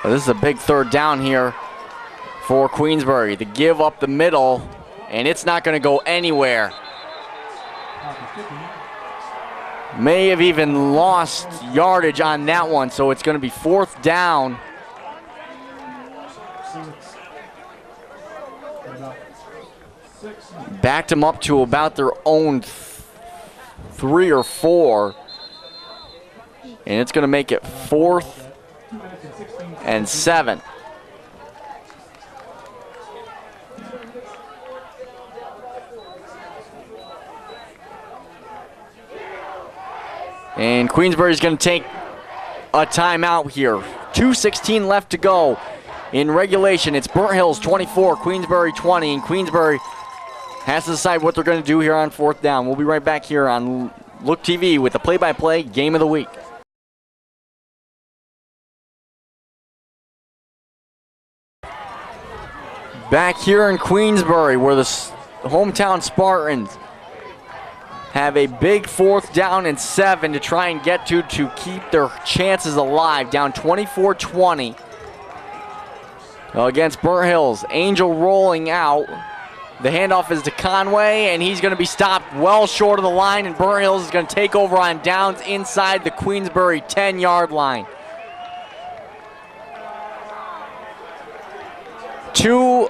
But this is a big 3rd down here for Queensbury. The give up the middle, and it's not going to go anywhere. May have even lost yardage on that one, so it's going to be 4th down. Backed them up to about their own 3 or 4. And it's going to make it 4th and 7. And Queensbury's going to take a timeout here. 2:16 left to go in regulation. It's Burnt Hills 24, Queensbury 20, and Queensbury has to decide what they're going to do here on 4th down. We'll be right back here on Look TV with the play-by-play game of the week. Back here in Queensbury, where the hometown Spartans have a big 4th down and 7 to try and get to keep their chances alive. Down 24-20 against Burnt Hills. Angel rolling out. The handoff is to Conway, and he's going to be stopped well short of the line, and Burnt Hills is going to take over on downs inside the Queensbury 10-yard line. 2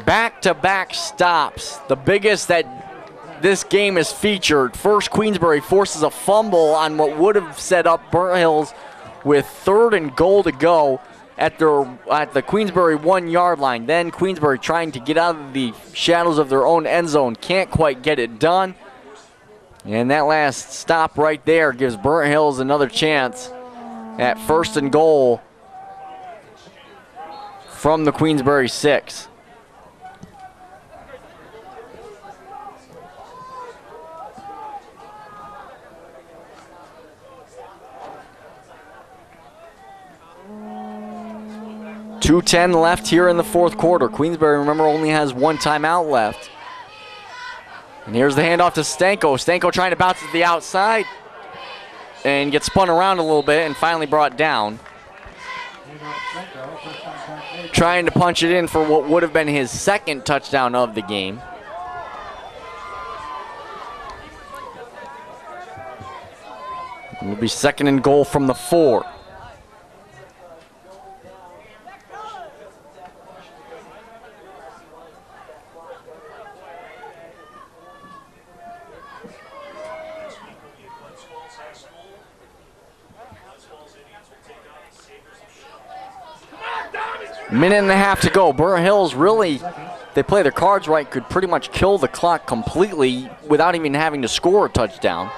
back-to-back stops, the biggest that this game has featured. First, Queensbury forces a fumble on what would have set up Burnt Hills with 3rd and goal to go at the Queensbury 1-yard line. Then Queensbury trying to get out of the shadows of their own end zone. Can't quite get it done. And that last stop right there gives Burnt Hills another chance at 1st and goal from the Queensbury 6. .210 left here in the 4th quarter. Queensbury, remember, only has 1 timeout left. And here's the handoff to Stanko. Stanko trying to bounce to the outside and gets spun around a little bit and finally brought down. Trying to punch it in for what would have been his 2nd touchdown of the game. It will be 2nd and goal from the 4. Minute and a half to go. Burnt Hills really, they play their cards right, could pretty much kill the clock completely without even having to score a touchdown.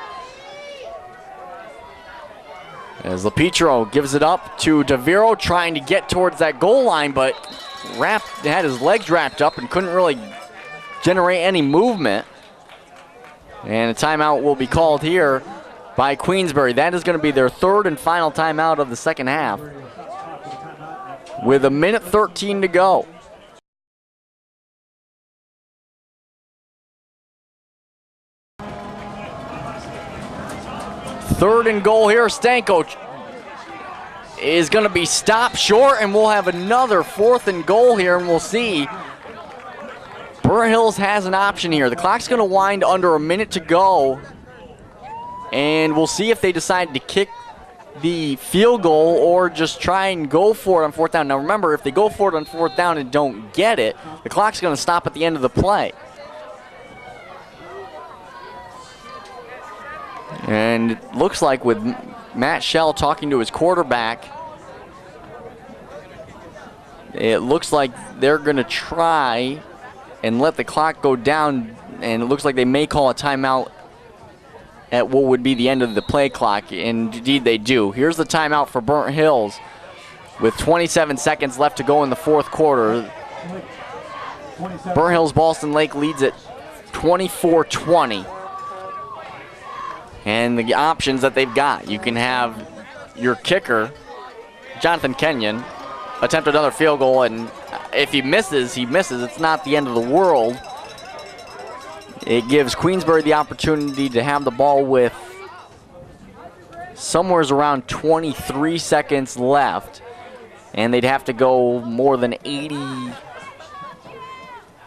As LaPietro gives it up to DeViro, trying to get towards that goal line, but had his legs wrapped up and couldn't really generate any movement. And a timeout will be called here by Queensbury. That is going to be their 3rd and final timeout of the 2nd half, with 1:13 to go. 3rd and goal here. Stanko is going to be stopped short, and we'll have another 4th and goal here, and we'll see. Burnt Hills has an option here. The clock's going to wind under a minute to go, and we'll see if they decide to kick the field goal or just try and go for it on 4th down. Now remember, if they go for it on 4th down and don't get it, the clock's going to stop at the end of the play. And it looks like with Matt Shell talking to his quarterback, it looks like they're going to try and let the clock go down, and it looks like they may call a timeout at what would be the end of the play clock, and indeed they do. Here's the timeout for Burnt Hills with 27 seconds left to go in the 4th quarter. Burnt Hills Ballston Lake leads at 24-20. And the options that they've got, you can have your kicker, Jonathan Kenyon, attempt another field goal, and if he misses, he misses. It's not the end of the world. It gives Queensbury the opportunity to have the ball with somewhere around 23 seconds left, and they'd have to go more than 80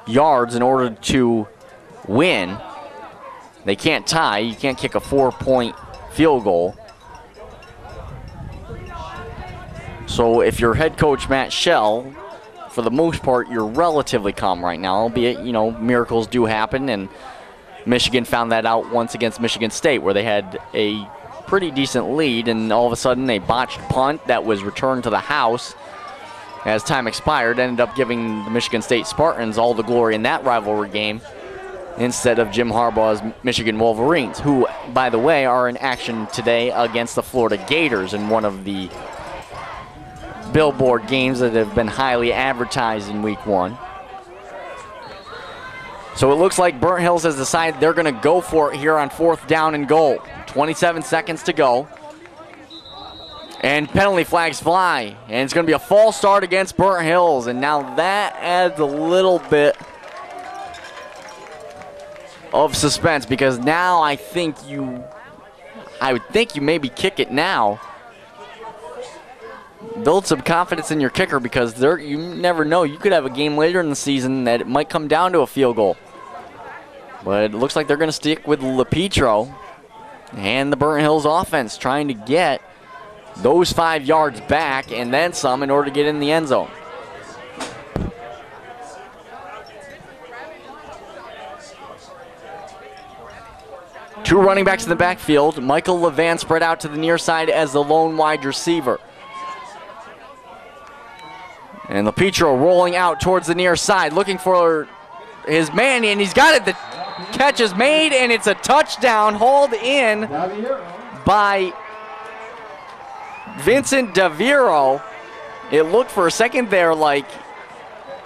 yards in order to win. They can't tie. You can't kick a 4-point field goal. So if you're head coach Matt Shell, for the most part, you're relatively calm right now, albeit, you know, miracles do happen, and Michigan found that out once against Michigan State, where they had a pretty decent lead, and all of a sudden a botched punt that was returned to the house as time expired ended up giving the Michigan State Spartans all the glory in that rivalry game instead of Jim Harbaugh's Michigan Wolverines, who, by the way, are in action today against the Florida Gators in one of the billboard games that have been highly advertised in week 1. So it looks like Burnt Hills has decided they're going to go for it here on 4th down and goal. 27 seconds to go. And penalty flags fly. And it's going to be a false start against Burnt Hills. And now that adds a little bit of suspense, because now I would think you maybe kick it now. Build some confidence in your kicker, because you never know. You could have a game later in the season that it might come down to a field goal. But it looks like they're going to stick with LaPietro and the Burnt Hills offense, trying to get those 5 yards back and then some in order to get in the end zone. Two running backs in the backfield. Michael Levan spread out to the near side as the lone wide receiver. And LaPietro rolling out towards the near side, looking for his man, and he's got it. The catch is made, and it's a touchdown, hauled in by Vincent DeViro. It looked for a second there like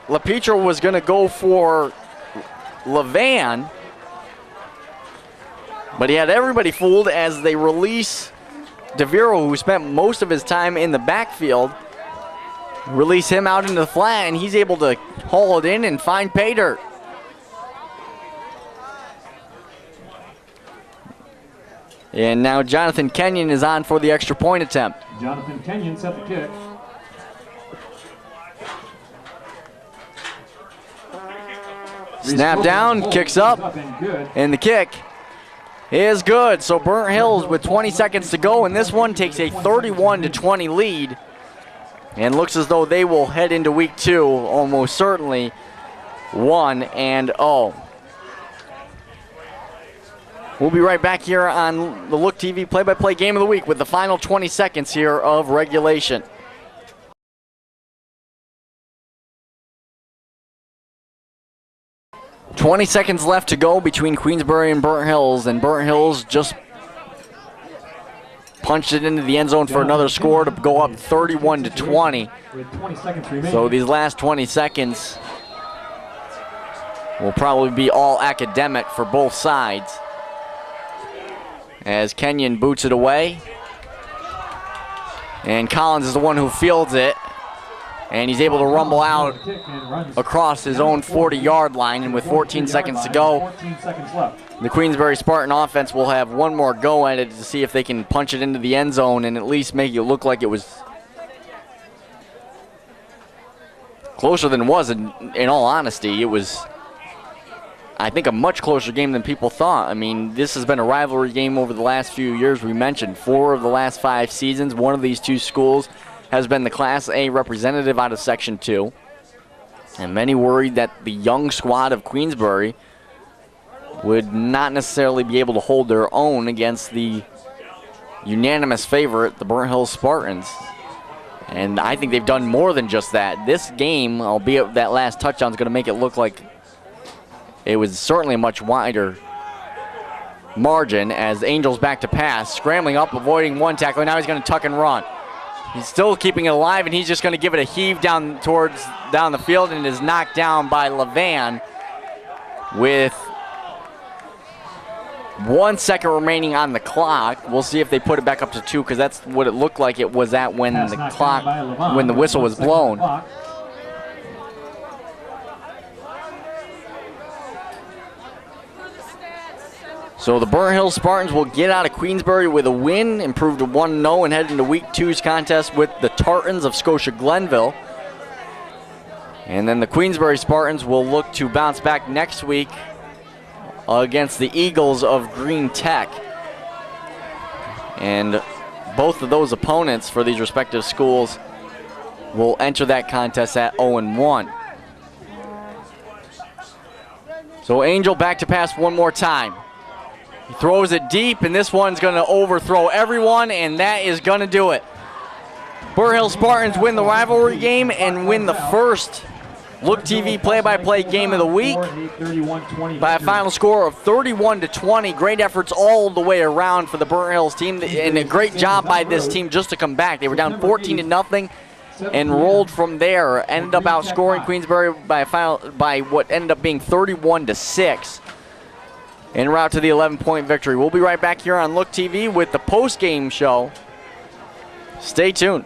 LaPietro was going to go for Levan, but he had everybody fooled as they release DeViro, who spent most of his time in the backfield. Release him out into the flat, and he's able to haul it in and find pay dirt. And now Jonathan Kenyon is on for the extra point attempt. Jonathan Kenyon set the kick. Snap down, kicks up, and the kick is good. So Burnt Hills with 20 seconds to go, and this one takes a 31-20 lead. And looks as though they will head into week 2 almost certainly 1-0. We'll be right back here on the Look TV play-by-play game of the week with the final 20 seconds here of regulation. "20 seconds left to go between Queensbury and Burnt Hills, and Burnt Hills just punched it into the end zone for another score to go up 31-20. So these last 20 seconds will probably be all academic for both sides, as Kenyon boots it away. And Collins is the one who fields it. And he's able to rumble out across his own 40-yard line, and with 14 seconds to go, the Queensbury Spartan offense will have one more go at it to see if they can punch it into the end zone and at least make it look like it was closer than it was. In all honesty, it was, I think, a much closer game than people thought. I mean, this has been a rivalry game over the last few years. We mentioned 4 of the last 5 seasons. One of these 2 schools has been the Class A representative out of Section 2. And many worried that the young squad of Queensbury would not necessarily be able to hold their own against the unanimous favorite, the Burnt Hills Spartans. And I think they've done more than just that. This game, albeit that last touchdown, is going to make it look like it was certainly a much wider margin as Angels back to pass, scrambling up, avoiding one tackler. Now he's going to tuck and run. He's still keeping it alive, and he's just going to give it a heave down the field, and is knocked down by Levan with 1 second remaining on the clock. We'll see if they put it back up to 2, because that's what it looked like it was at when the whistle was blown. So the Burnt Hills Spartans will get out of Queensbury with a win, improve to 1-0, and head into Week 2's contest with the Tartans of Scotia Glenville. And then the Queensbury Spartans will look to bounce back next week against the Eagles of Green Tech. And both of those opponents for these respective schools will enter that contest at 0-1. So Angel back to pass one more time. He throws it deep, and this one's going to overthrow everyone, and that is going to do it. Burnt Hills Spartans win the rivalry game and win the first Look TV play-by-play game of the week by a final score of 31-20. Great efforts all the way around for the Burnt Hills team, and a great job by this team just to come back. They were down 14-0 and rolled from there. Ended up outscoring Queensbury by what ended up being 31-6. En route to the 11-point victory. We'll be right back here on Look TV with the post-game show. Stay tuned.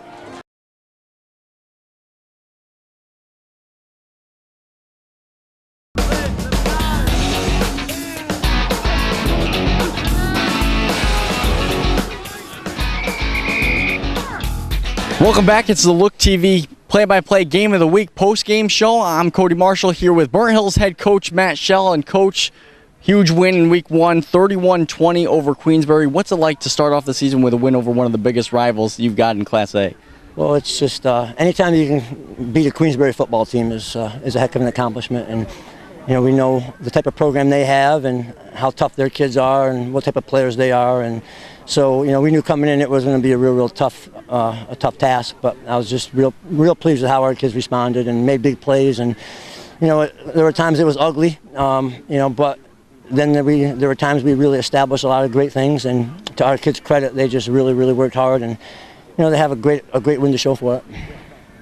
Welcome back. It's the Look TV play-by-play game of the week post-game show. I'm Cody Marshall here with Burnt Hills head coach Matt Schell. And coach, huge win in Week 1, 31-20 over Queensbury. What's it like to start off the season with a win over one of the biggest rivals you've got in Class A? Well, it's just anytime you can beat a Queensbury football team is a heck of an accomplishment. And you know, we know the type of program they have and how tough their kids are and what type of players they are. And so, you know, we knew coming in it was going to be a real tough task. But I was just real pleased with how our kids responded and made big plays. And you know, there were times it was ugly, you know, but then there were times we really established a lot of great things. And to our kids' credit, they just really worked hard. And you know, they have a great win to show for it.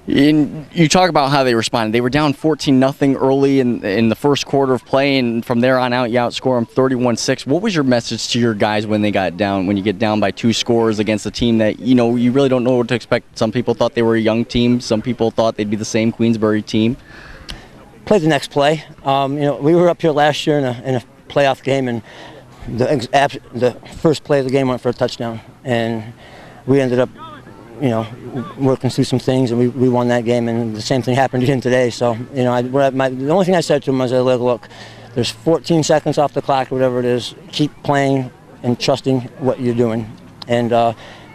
You talk about how they responded. They were down 14-0 early in the first quarter of play, and from there on out, you outscore them 31-6. What was your message to your guys when they got down? When you get down by 2 scores against a team that you know you really don't know what to expect? Some people thought they were a young team. Some people thought they'd be the same Queensbury team. Play the next play. You know, we were up here last year in a playoff game, and the first play of the game went for a touchdown, and we ended up, you know, working through some things, and we won that game, and the same thing happened again today. So, you know, the only thing I said to them was, look, there's 14 seconds off the clock, or whatever it is. Keep playing and trusting what you're doing. And to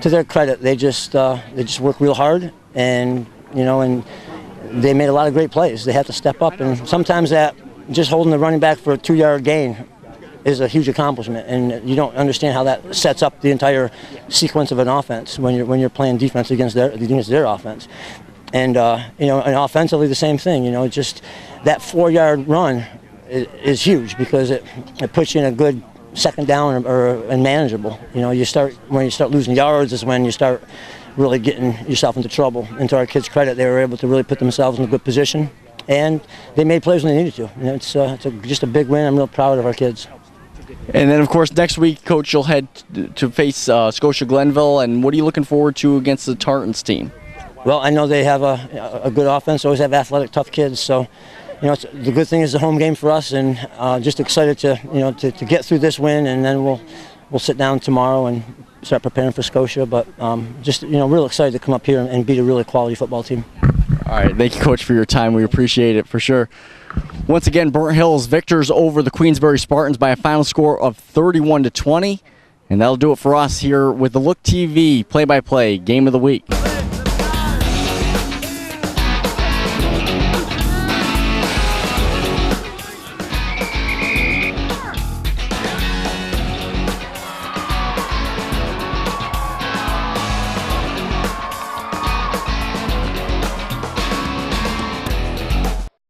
their credit, they just work real hard, and you know, and they made a lot of great plays. They had to step up, and sometimes that just holding the running back for a 2-yard gain is a huge accomplishment, and you don't understand how that sets up the entire sequence of an offense when you're playing defense against their offense. And you know, and offensively the same thing. You know, just that 4-yard run is huge because it puts you in a good second down and manageable. You know, when you start losing yards is when you start really getting yourself into trouble. And to our kids' credit, they were able to really put themselves in a good position, and they made plays when they needed to. You know, it's just a big win. I'm real proud of our kids. And then, of course, next week, Coach, you'll head to face Scotia Glenville. And what are you looking forward to against the Tartans team? Well, I know they have a good offense, always have athletic, tough kids. So, the good thing is the home game for us, and just excited to get through this win, and then we'll sit down tomorrow and start preparing for Scotia. But just real excited to come up here and beat a really quality football team. All right, thank you, Coach, for your time. We appreciate it for sure. Once again, Burnt Hills victors over the Queensbury Spartans by a final score of 31-20. And that'll do it for us here with the Look TV play-by-play game of the week.